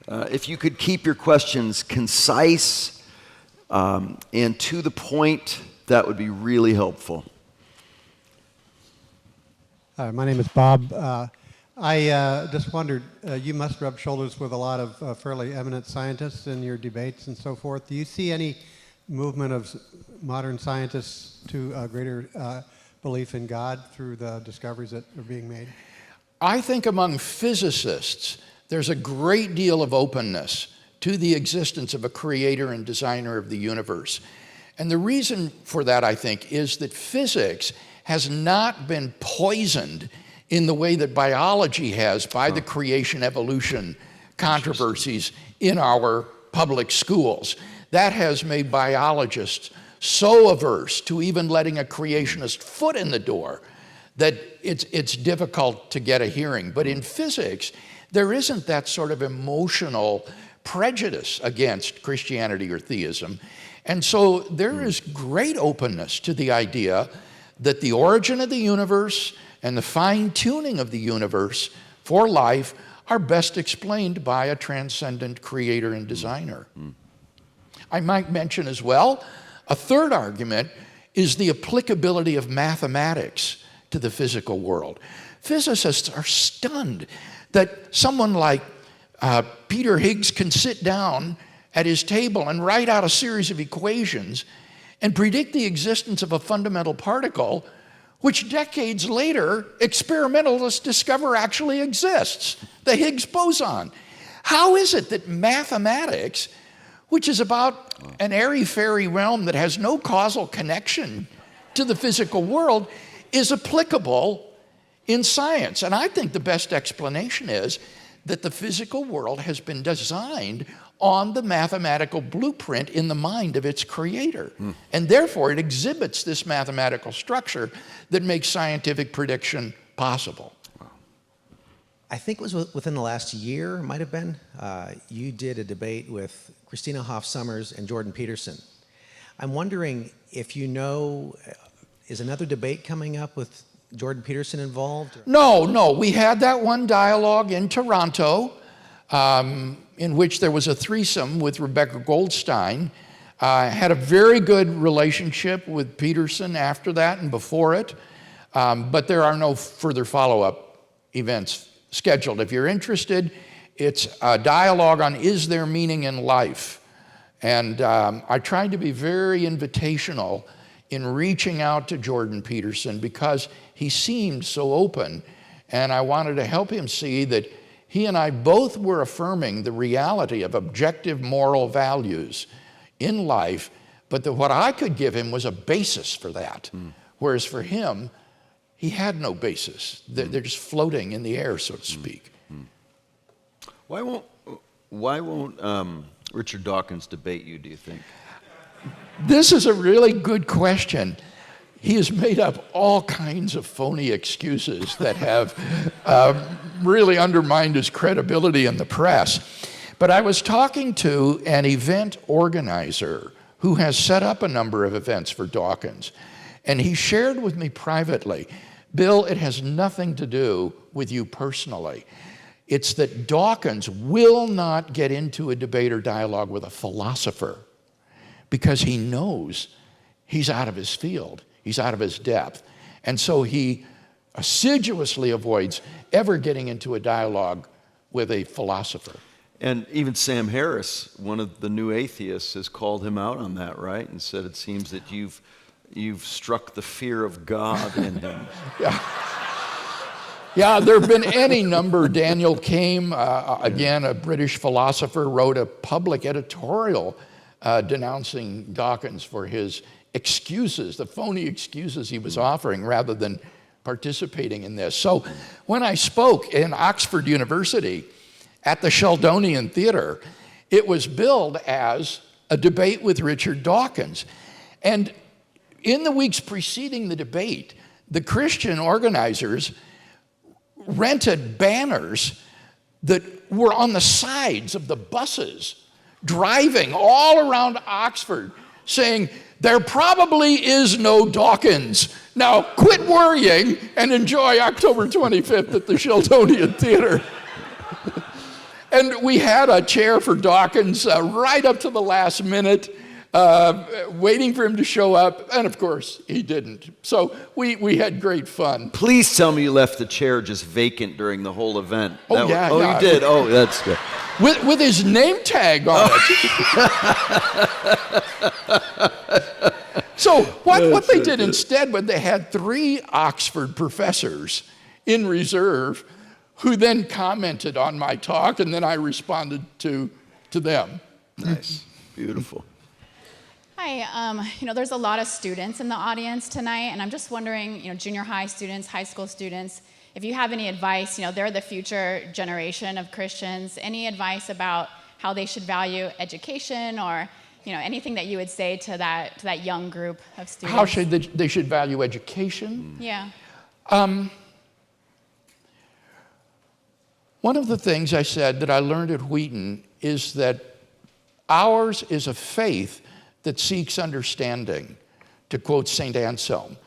If you could keep your questions concise and to the point, that would be really helpful. My name is Bob. I just wondered, you must rub shoulders with a lot of fairly eminent scientists in your debates and so forth. Do you see any movement of modern scientists to a greater belief in God through the discoveries that are being made? I think among physicists, there's a great deal of openness to the existence of a creator and designer of the universe. And the reason for that, I think, is that physics has not been poisoned in the way that biology has by the creation-evolution controversies in our public schools. That has made biologists so averse to even letting a creationist foot in the door that it's difficult to get a hearing. But in physics, there isn't that sort of emotional prejudice against Christianity or theism. And so there is great openness to the idea that the origin of the universe and the fine-tuning of the universe for life are best explained by a transcendent creator and designer. I might mention as well, a third argument is the applicability of mathematics to the physical world. Physicists are stunned that someone like Peter Hicks can sit down at his table and write out a series of equations and predict the existence of a fundamental particle, which decades later, experimentalists discover actually exists, the Higgs boson. How is it that mathematics, which is about an airy-fairy realm that has no causal connection to the physical world, is applicable in science? And I think the best explanation is that the physical world has been designed on the mathematical blueprint in the mind of its creator. And therefore, it exhibits this mathematical structure that makes scientific prediction possible. I think it was within the last year, might have been, you did a debate with Christina Hoff Sommers and Jordan Peterson. I'm wondering if you know, is another debate coming up with Jordan Peterson involved? No, we had that one dialogue in Toronto, in which there was a threesome with Rebecca Goldstein. Had a very good relationship with Peterson after that and before it, but there are no further follow-up events scheduled. If you're interested, it's a dialogue on is there meaning in life? And I tried to be very invitational in reaching out to Jordan Peterson because he seemed so open, and I wanted to help him see that he and I both were affirming the reality of objective moral values in life, but that what I could give him was a basis for that. Whereas for him, he had no basis. They're just floating in the air, so to speak. Why won't Richard Dawkins debate you, do you think? This is a really good question. He has made up all kinds of phony excuses that have really undermined his credibility in the press. But I was talking to an event organizer who has set up a number of events for Dawkins, and he shared with me privately, Bill, it has nothing to do with you personally. It's that Dawkins will not get into a debate or dialogue with a philosopher because he knows he's out of his field. He's out of his depth. And so he assiduously avoids ever getting into a dialogue with a philosopher. And even Sam Harris, one of the new atheists, has called him out on that, right? And said it seems that you've struck the fear of God in him. Yeah, there have been any number. Daniel Kame, again, a British philosopher, wrote a public editorial denouncing Dawkins for his excuses, the phony excuses he was offering rather than participating in this. So when I spoke in Oxford University at the Sheldonian Theater, it was billed as a debate with Richard Dawkins. And in the weeks preceding the debate, the Christian organizers rented banners that were on the sides of the buses driving all around Oxford saying, there probably is no Dawkins. Now quit worrying and enjoy October 25th at the Sheldonian Theater. And we had a chair for Dawkins right up to the last minute, waiting for him to show up, and of course, he didn't. So we had great fun. Please tell me you left the chair just vacant during the whole event. Oh, yeah. You did? Oh, that's good. With his name tag on it. So what they did instead was they had 3 Oxford professors in reserve who then commented on my talk, and then I responded to them. Nice. Beautiful. Hi, there's a lot of students in the audience tonight, and I'm just wondering, junior high students, high school students, if you have any advice, they're the future generation of Christians, any advice about how they should value education or, anything that you would say to that young group of students? How should they should value education? Yeah. One of the things I said that I learned at Wheaton is that ours is a faith that seeks understanding, to quote St. Anselm.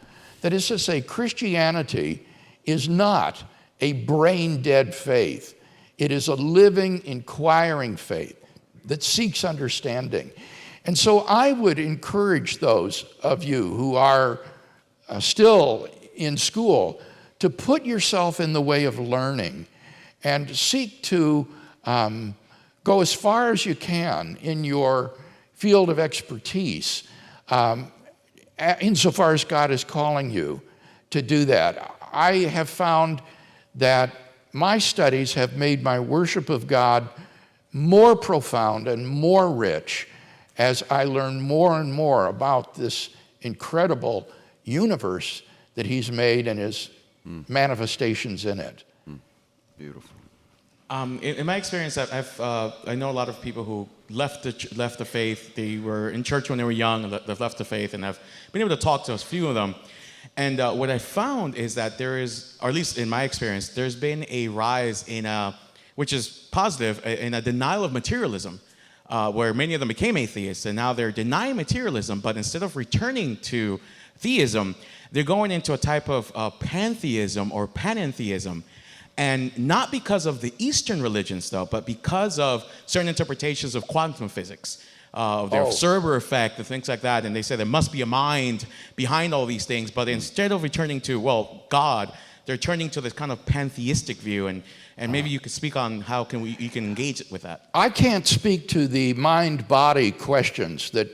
That is to say, Christianity is not a brain-dead faith. It is a living, inquiring faith that seeks understanding. And so I would encourage those of you who are still in school to put yourself in the way of learning and seek to go as far as you can in your field of expertise, insofar as God is calling you to do that. I have found that my studies have made my worship of God more profound and more rich as I learn more and more about this incredible universe that He's made and His manifestations in it. Beautiful. In my experience, I know a lot of people who left the faith. They were in church when they were young, and they've left the faith, and I've been able to talk to a few of them. And what I found is that there is, or at least in my experience, there's been a rise in which is positive, in a denial of materialism, where many of them became atheists, and now they're denying materialism, but instead of returning to theism, they're going into a type of pantheism or panentheism. And not because of the Eastern religions, though, but because of certain interpretations of quantum physics, their Serber effect and things like that. And they say there must be a mind behind all these things. But instead of returning to, well, God, they're turning to this kind of pantheistic view. And maybe you could speak on how you can engage with that. I can't speak to the mind-body questions that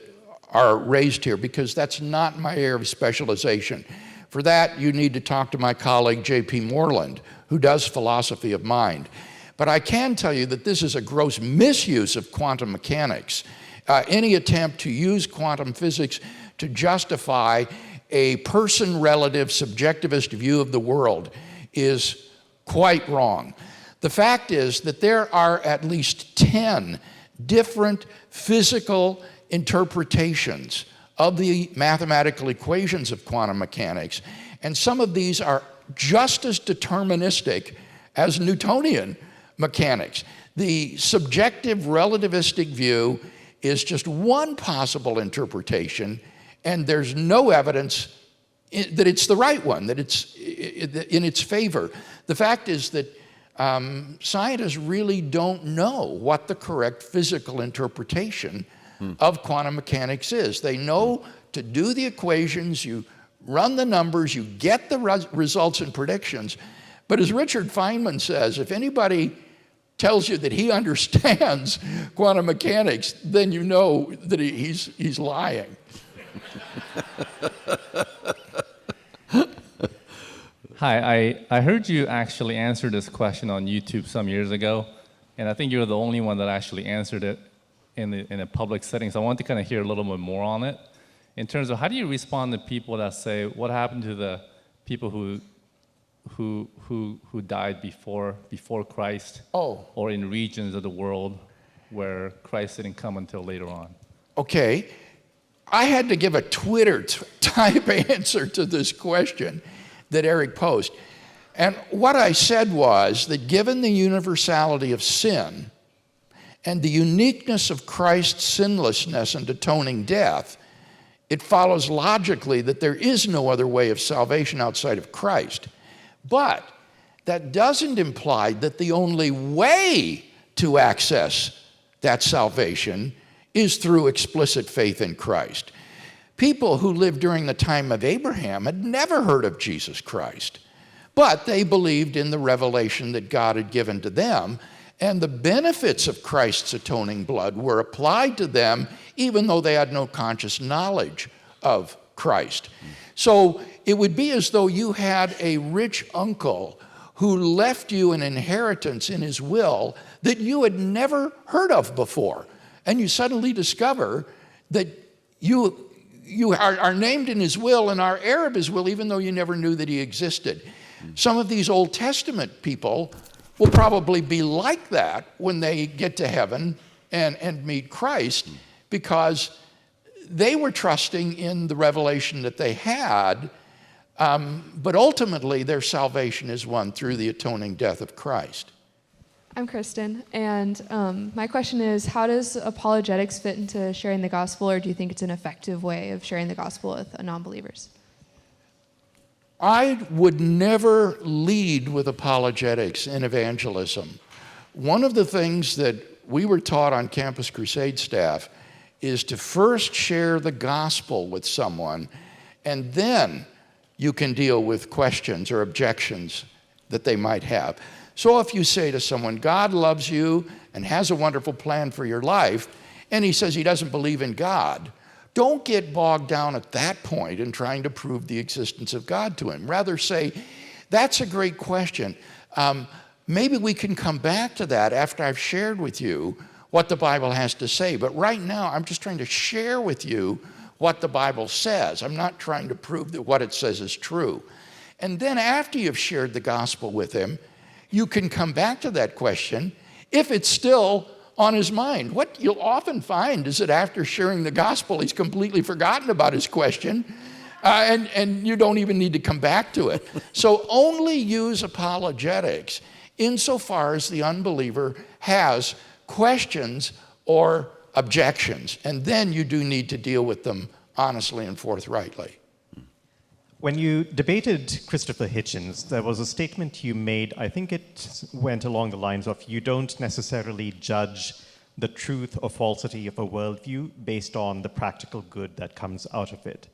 are raised here because that's not my area of specialization. For that, you need to talk to my colleague, J.P. Moreland, who does philosophy of mind. But I can tell you that this is a gross misuse of quantum mechanics. Any attempt to use quantum physics to justify a person-relative subjectivist view of the world is quite wrong. The fact is that there are at least 10 different physical interpretations of the mathematical equations of quantum mechanics, and some of these are just as deterministic as Newtonian mechanics. The subjective relativistic view is just one possible interpretation, and there's no evidence that it's the right one, that it's in its favor. The fact is that scientists really don't know what the correct physical interpretation of quantum mechanics is. They know to do the equations, you run the numbers, you get the results and predictions. But as Richard Feynman says, if anybody tells you that he understands quantum mechanics, then you know that he's lying. Hi, I heard you actually answer this question on YouTube some years ago, and I think you're the only one that actually answered it in a public setting. So I want to kind of hear a little bit more on it. In terms of how do you respond to people that say, what happened to the people who died before Christ, or in regions of the world where Christ didn't come until later on? Okay, I had to give a Twitter type answer to this question that Erik posed. And what I said was that given the universality of sin and the uniqueness of Christ's sinlessness and atoning death, it follows logically that there is no other way of salvation outside of Christ. But that doesn't imply that the only way to access that salvation is through explicit faith in Christ. People who lived during the time of Abraham had never heard of Jesus Christ, but they believed in the revelation that God had given to them, and the benefits of Christ's atoning blood were applied to them even though they had no conscious knowledge of Christ. So it would be as though you had a rich uncle who left you an inheritance in his will that you had never heard of before. And you suddenly discover that you are named in his will and are heir of his will, even though you never knew that he existed. Some of these Old Testament people will probably be like that when they get to heaven and meet Christ, because they were trusting in the revelation that they had, but ultimately their salvation is won through the atoning death of Christ. I'm Kristen, and my question is, how does apologetics fit into sharing the gospel, or do you think it's an effective way of sharing the gospel with non-believers? I would never lead with apologetics in evangelism. One of the things that we were taught on Campus Crusade staff is to first share the gospel with someone, and then you can deal with questions or objections that they might have. So if you say to someone, God loves you and has a wonderful plan for your life, and he says he doesn't believe in God, don't get bogged down at that point in trying to prove the existence of God to him. Rather say, that's a great question. Maybe we can come back to that after I've shared with you what the Bible has to say. But right now, I'm just trying to share with you what the Bible says. I'm not trying to prove that what it says is true. And then after you've shared the gospel with him, you can come back to that question if it's still on his mind. What you'll often find is that after sharing the gospel, he's completely forgotten about his question, and you don't even need to come back to it. So only use apologetics insofar as the unbeliever has questions or objections, and then you do need to deal with them honestly and forthrightly. When you debated Christopher Hitchens, there was a statement you made, I think it went along the lines of, you don't necessarily judge the truth or falsity of a worldview based on the practical good that comes out of it.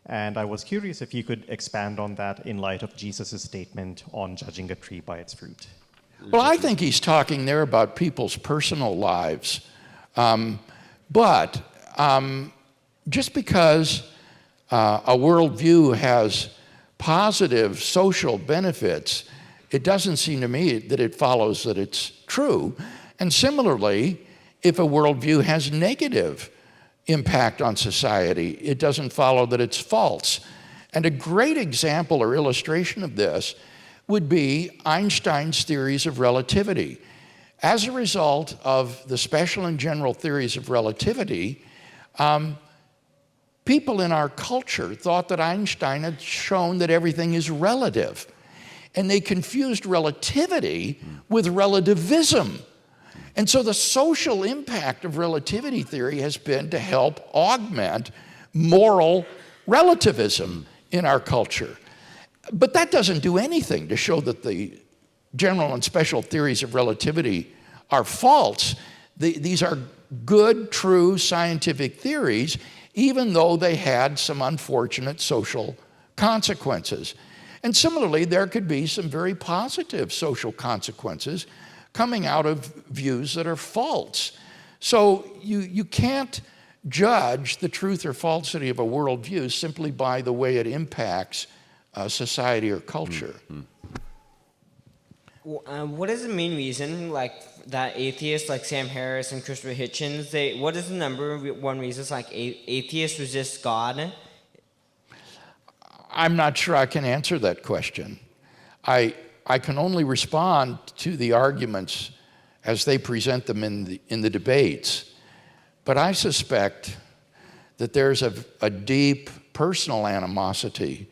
And I was curious if you could expand on that in light of Jesus' statement on judging a tree by its fruit. Well, I think he's talking there about people's personal lives. But just because a worldview has positive social benefits, it doesn't seem to me that it follows that it's true. And similarly, if a worldview has negative impact on society, it doesn't follow that it's false. And a great example or illustration of this would be Einstein's theories of relativity. As a result of the special and general theories of relativity, people in our culture thought that Einstein had shown that everything is relative. And they confused relativity with relativism. And so the social impact of relativity theory has been to help augment moral relativism in our culture. But that doesn't do anything to show that the general and special theories of relativity are false. These are good, true scientific theories, even though they had some unfortunate social consequences. And similarly, there could be some very positive social consequences coming out of views that are false. So you can't judge the truth or falsity of a worldview simply by the way it impacts society or culture. What is the main reason, like, that atheists like Sam Harris and Christopher Hitchens, what is the number one reason like atheists resist God? I'm not sure I can answer that question. I can only respond to the arguments as they present them in the debates. But I suspect that there's a deep personal animosity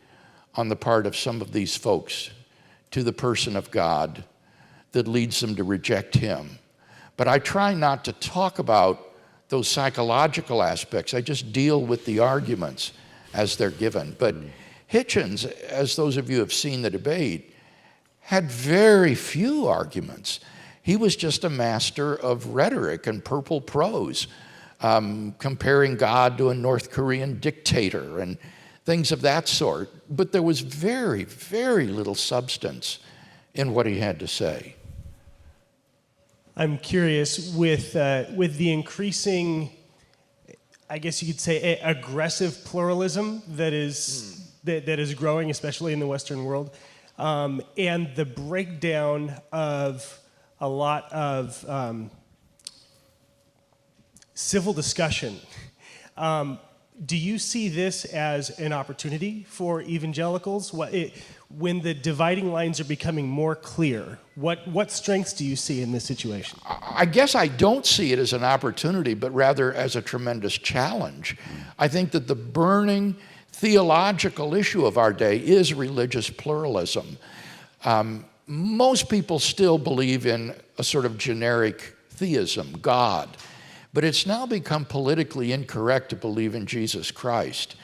on the part of some of these folks to the person of God that leads them to reject him. But I try not to talk about those psychological aspects. I just deal with the arguments as they're given. But Hitchens, as those of you have seen the debate, had very few arguments. He was just a master of rhetoric and purple prose, comparing God to a North Korean dictator and things of that sort. But there was very, very little substance in what he had to say. I'm curious, with the increasing, I guess you could say, aggressive pluralism that is growing, especially in the Western world, and the breakdown of a lot of civil discussion. Do you see this as an opportunity for evangelicals? When the dividing lines are becoming more clear, what strengths do you see in this situation? I guess I don't see it as an opportunity, but rather as a tremendous challenge. I think that the burning theological issue of our day is religious pluralism. Most people still believe in a sort of generic theism, God. But it's now become politically incorrect to believe in Jesus Christ.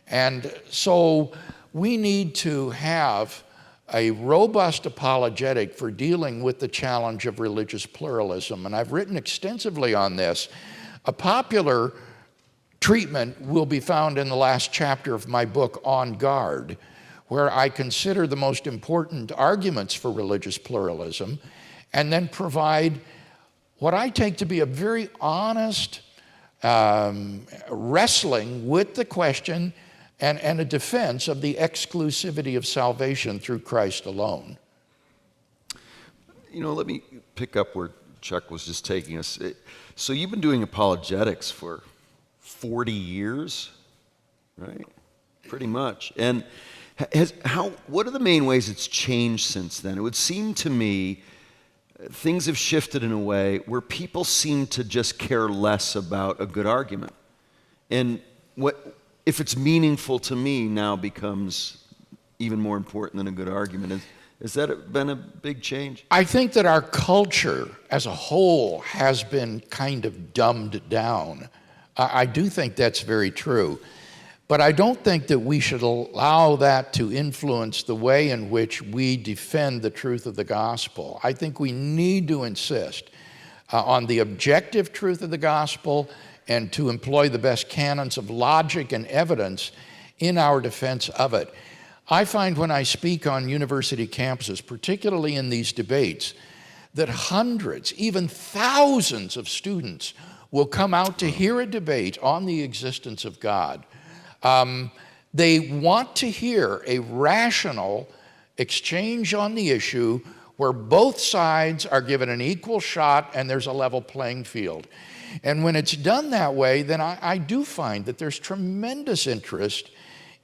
And so we need to have a robust apologetic for dealing with the challenge of religious pluralism. And I've written extensively on this. A popular treatment will be found in the last chapter of my book, On Guard, where I consider the most important arguments for religious pluralism and then provide what I take to be a very honest wrestling with the question and a defense of the exclusivity of salvation through Christ alone. You know, let me pick up where Chuck was just taking us. So you've been doing apologetics for 40 years, right? Pretty much. And what are the main ways it's changed since then? It would seem to me things have shifted in a way where people seem to just care less about a good argument. And if it's meaningful to me now becomes even more important than a good argument. Has that been a big change? I think that our culture as a whole has been kind of dumbed down. I do think that's very true. But I don't think that we should allow that to influence the way in which we defend the truth of the gospel. I think we need to insist on the objective truth of the gospel and to employ the best canons of logic and evidence in our defense of it. I find when I speak on university campuses, particularly in these debates, that hundreds, even thousands of students will come out to hear a debate on the existence of God. They want to hear a rational exchange on the issue where both sides are given an equal shot and there's a level playing field. And when it's done that way, then I do find that there's tremendous interest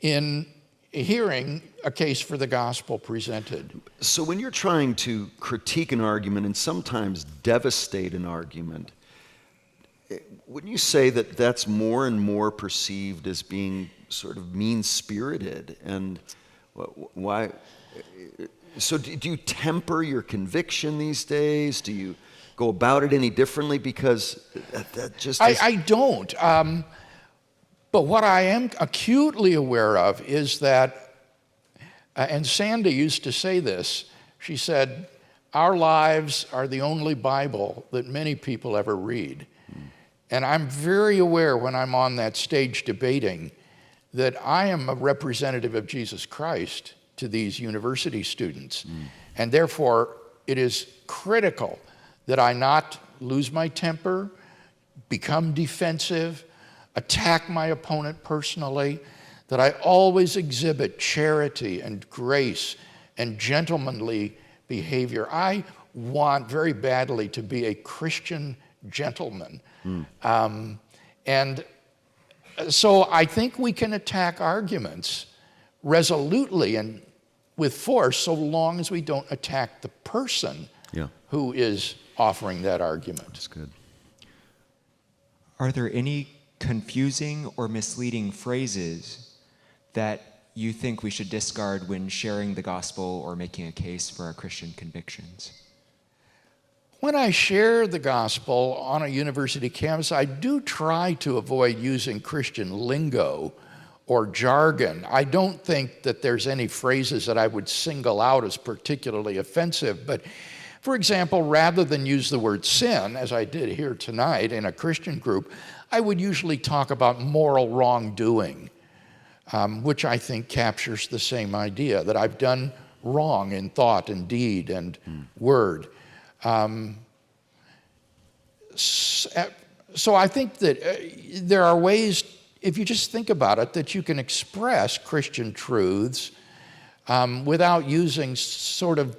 in hearing a case for the gospel presented. So when you're trying to critique an argument and sometimes devastate an argument, wouldn't you say that that's more and more perceived as being sort of mean-spirited? And why? So do you temper your conviction these days? Do you go about it any differently? Because that just I don't. But what I am acutely aware of is that, and Sandy used to say this, she said, our lives are the only Bible that many people ever read. And I'm very aware when I'm on that stage debating that I am a representative of Jesus Christ to these university students. And therefore, it is critical that I not lose my temper, become defensive, attack my opponent personally, that I always exhibit charity and grace and gentlemanly behavior. I want very badly to be a Christian gentleman. And so I think we can attack arguments resolutely and with force so long as we don't attack the person who is offering that argument. That's good. Are there any confusing or misleading phrases that you think we should discard when sharing the gospel or making a case for our Christian convictions? When I share the gospel on a university campus, I do try to avoid using Christian lingo or jargon. I don't think that there's any phrases that I would single out as particularly offensive, but for example, rather than use the word sin, as I did here tonight in a Christian group, I would usually talk about moral wrongdoing, which I think captures the same idea, that I've done wrong in thought and deed and word. So I think that there are ways, if you just think about it, that you can express Christian truths without using sort of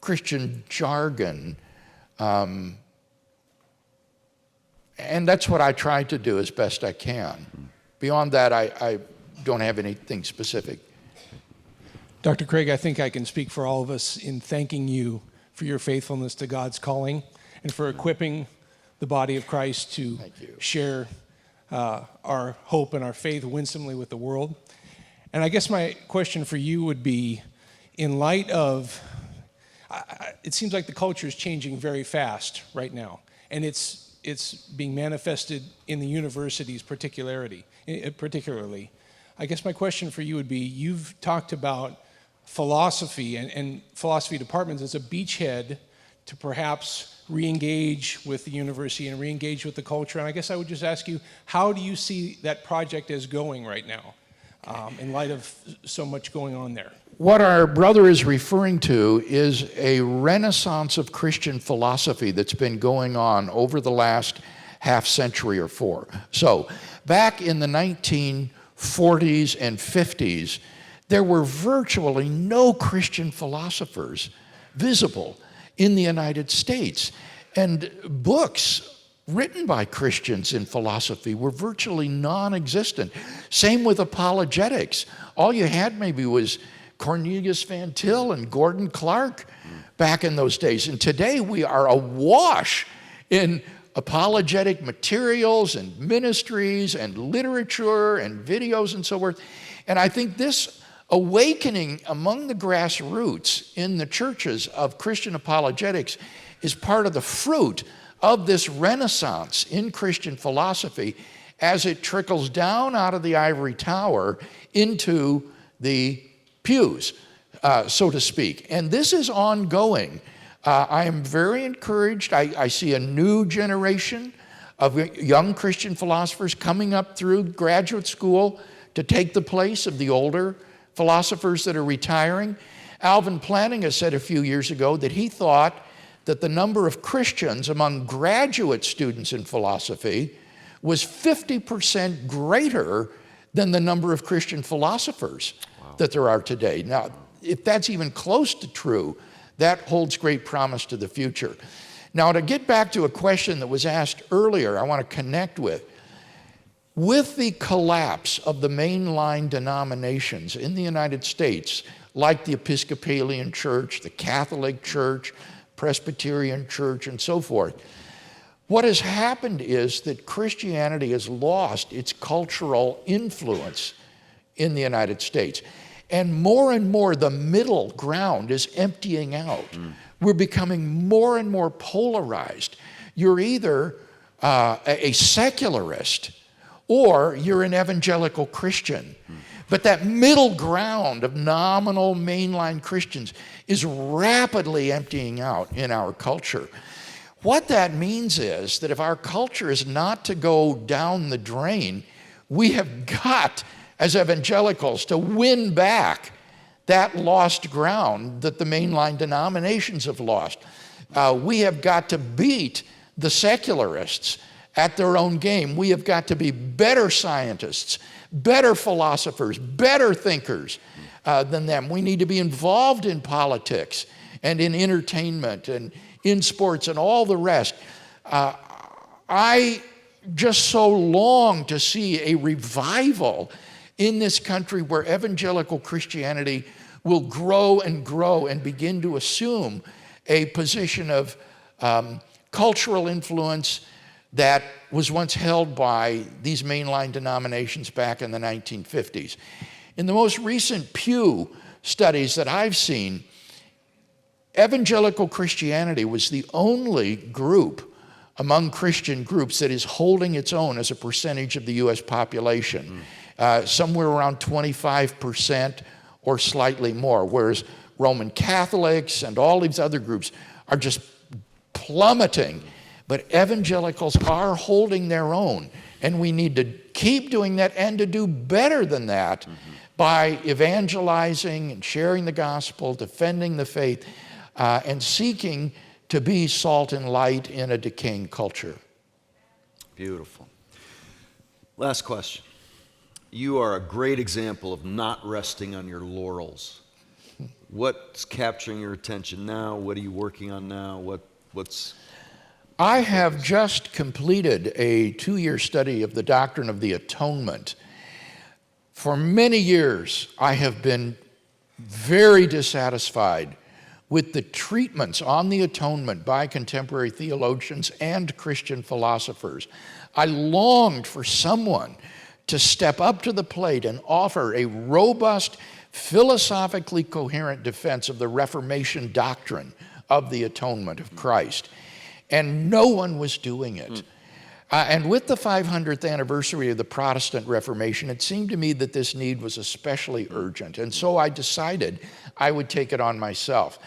Christian jargon. And that's what I try to do as best I can. Beyond that, I don't have anything specific. Dr. Craig, I think I can speak for all of us in thanking you for your faithfulness to God's calling and for equipping the body of Christ to share our hope and our faith winsomely with the world. And I guess my question for you would be, in light of, it seems like the culture is changing very fast right now, and it's being manifested in the universities particularly. I guess my question for you would be, you've talked about philosophy and philosophy departments as a beachhead to perhaps re-engage with the university and re-engage with the culture. And I guess I would just ask you, how do you see that project as going right now in light of so much going on there? What our brother is referring to is a renaissance of Christian philosophy that's been going on over the last half century or four. So, back in the 1940s and 50s, there were virtually no Christian philosophers visible in the United States. And books written by Christians in philosophy were virtually non-existent. Same with apologetics. All you had maybe was Cornelius Van Til and Gordon Clark back in those days. And today we are awash in apologetic materials and ministries and literature and videos and so forth. And I think this awakening among the grassroots in the churches of Christian apologetics is part of the fruit of this renaissance in Christian philosophy as it trickles down out of the ivory tower into the pews, so to speak. And this is ongoing. I am very encouraged. I see a new generation of young Christian philosophers coming up through graduate school to take the place of the older philosophers that are retiring. Alvin Plantinga said a few years ago that he thought that the number of Christians among graduate students in philosophy was 50% greater than the number of Christian philosophers that there are today. Now, if that's even close to true, that holds great promise to the future. Now, to get back to a question that was asked earlier, I want to connect with the collapse of the mainline denominations in the United States, like the Episcopalian Church, the Catholic Church, Presbyterian Church, and so forth, what has happened is that Christianity has lost its cultural influence in the United States. And more the middle ground is emptying out. We're becoming more and more polarized. You're either a secularist or you're an evangelical Christian. But that middle ground of nominal mainline Christians is rapidly emptying out in our culture. What that means is that if our culture is not to go down the drain, we have got, as evangelicals, to win back that lost ground that the mainline denominations have lost. We have got to beat the secularists at their own game. We have got to be better scientists, better philosophers, better thinkers than them. We need to be involved in politics and in entertainment and in sports and all the rest. I just so long to see a revival in this country where evangelical Christianity will grow and begin to assume a position of cultural influence that was once held by these mainline denominations back in the 1950s. In the most recent Pew studies that I've seen, evangelical Christianity was the only group among Christian groups that is holding its own as a percentage of the U.S. population. Somewhere around 25% or slightly more, whereas Roman Catholics and all these other groups are just plummeting. But evangelicals are holding their own, and we need to keep doing that and to do better than that by evangelizing and sharing the gospel, defending the faith, and seeking to be salt and light in a decaying culture. Beautiful. Last question. You are a great example of not resting on your laurels. What's capturing your attention now? What are you working on now? What's... I have just completed a 2-year study of the doctrine of the atonement. For many years, I have been very dissatisfied with the treatments on the atonement by contemporary theologians and Christian philosophers. I longed for someone to step up to the plate and offer a robust, philosophically coherent defense of the Reformation doctrine of the atonement of Christ. And no one was doing it. And with the 500th anniversary of the Protestant Reformation, it seemed to me that this need was especially urgent. And so I decided I would take it on myself.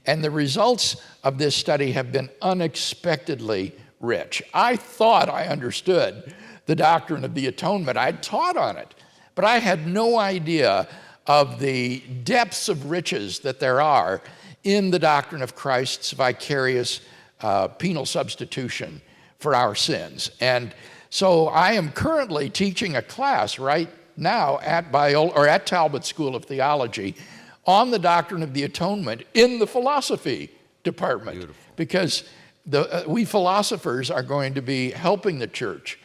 And the results of this study have been unexpectedly rich. I thought I understood the doctrine of the atonement. I'd taught on it, but I had no idea of the depths of riches that there are in the doctrine of Christ's vicarious penal substitution for our sins. And so I am currently teaching a class right now at Talbot School of Theology on the doctrine of the atonement in the philosophy department. Beautiful. Because we philosophers are going to be helping the church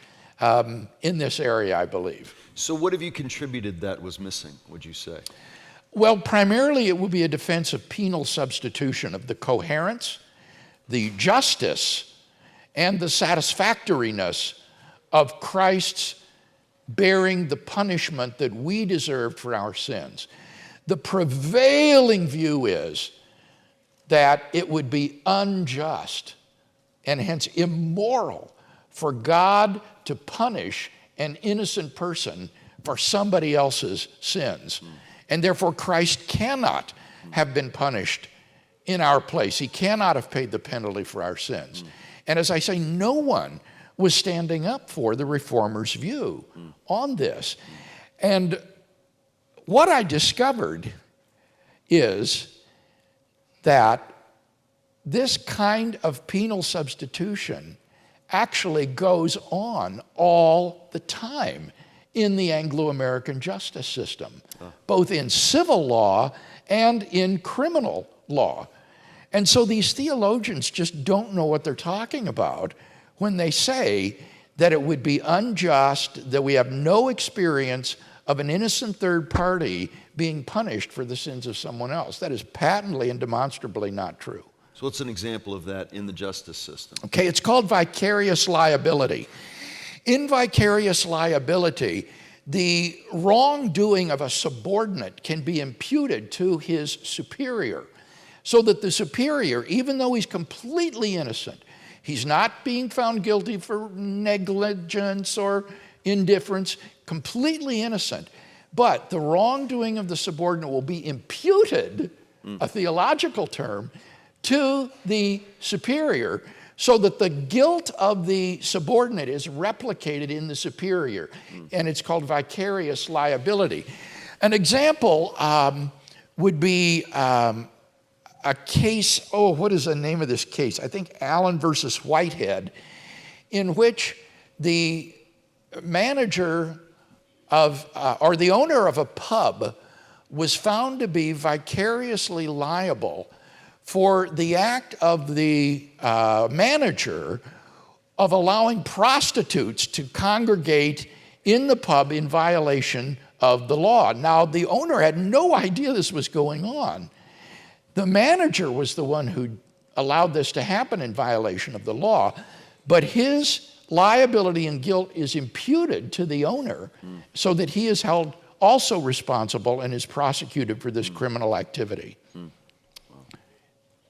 in this area, I believe. So what have you contributed that was missing, would you say? Well, primarily it will be a defense of penal substitution, of the coherence, the justice, and the satisfactoriness of Christ's bearing the punishment that we deserved for our sins. The prevailing view is that it would be unjust and hence immoral for God to punish an innocent person for somebody else's sins. And therefore Christ cannot have been punished in our place. He cannot have paid the penalty for our sins. And as I say, no one was standing up for the Reformers' view on this. And what I discovered is that this kind of penal substitution actually goes on all the time in the Anglo-American justice system, both in civil law and in criminal law. And so these theologians just don't know what they're talking about when they say that it would be unjust, that we have no experience of an innocent third party being punished for the sins of someone else. That is patently and demonstrably not true. So what's an example of that in the justice system? Okay, it's called vicarious liability. In vicarious liability, the wrongdoing of a subordinate can be imputed to his superior, so that the superior, even though he's completely innocent, he's not being found guilty for negligence or indifference, completely innocent, but the wrongdoing of the subordinate will be imputed, a theological term, to the superior, so that the guilt of the subordinate is replicated in the superior, and it's called vicarious liability. An example would be a case, what is the name of this case? I think Allen versus Whitehead, in which the manager of, or the owner of a pub was found to be vicariously liable for the act of the manager of allowing prostitutes to congregate in the pub in violation of the law. Now, the owner had no idea this was going on. The manager was the one who allowed this to happen in violation of the law, but his liability and guilt is imputed to the owner so that he is held also responsible and is prosecuted for this criminal activity.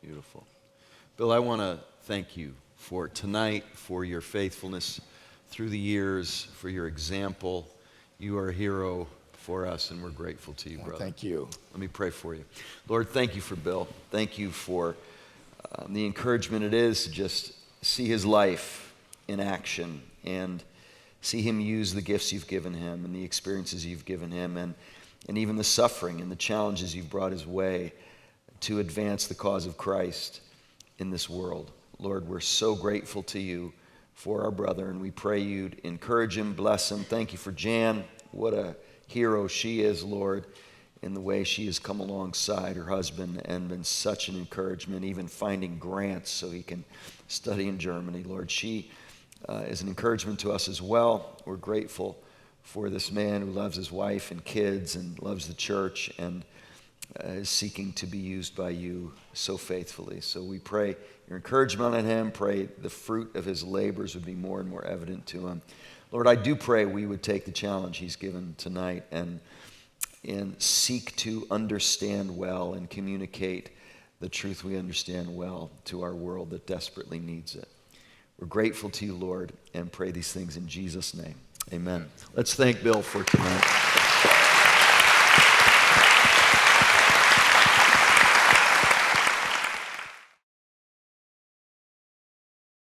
Beautiful. Bill, I want to thank you for tonight, for your faithfulness through the years, for your example. You are a hero for us, and we're grateful to you, brother. Thank you. Let me pray for you. Lord, thank you for Bill. Thank you for the encouragement it is to just see his life in action and see him use the gifts you've given him and the experiences you've given him and even the suffering and the challenges you've brought his way to advance the cause of Christ in this world. Lord, we're so grateful to you for our brother, and we pray you'd encourage him, bless him. Thank you for Jan. What a hero she is, Lord, in the way she has come alongside her husband and been such an encouragement, even finding grants so he can study in Germany. Lord, she is an encouragement to us as well. We're grateful for this man who loves his wife and kids and loves the church and is seeking to be used by you so faithfully. So we pray your encouragement on him. Pray the fruit of his labors would be more and more evident to him. Lord, I do pray we would take the challenge he's given tonight and seek to understand well and communicate the truth we understand well to our world that desperately needs it. We're grateful to you, Lord, and pray these things in Jesus' name. Amen. Let's thank Bill for tonight.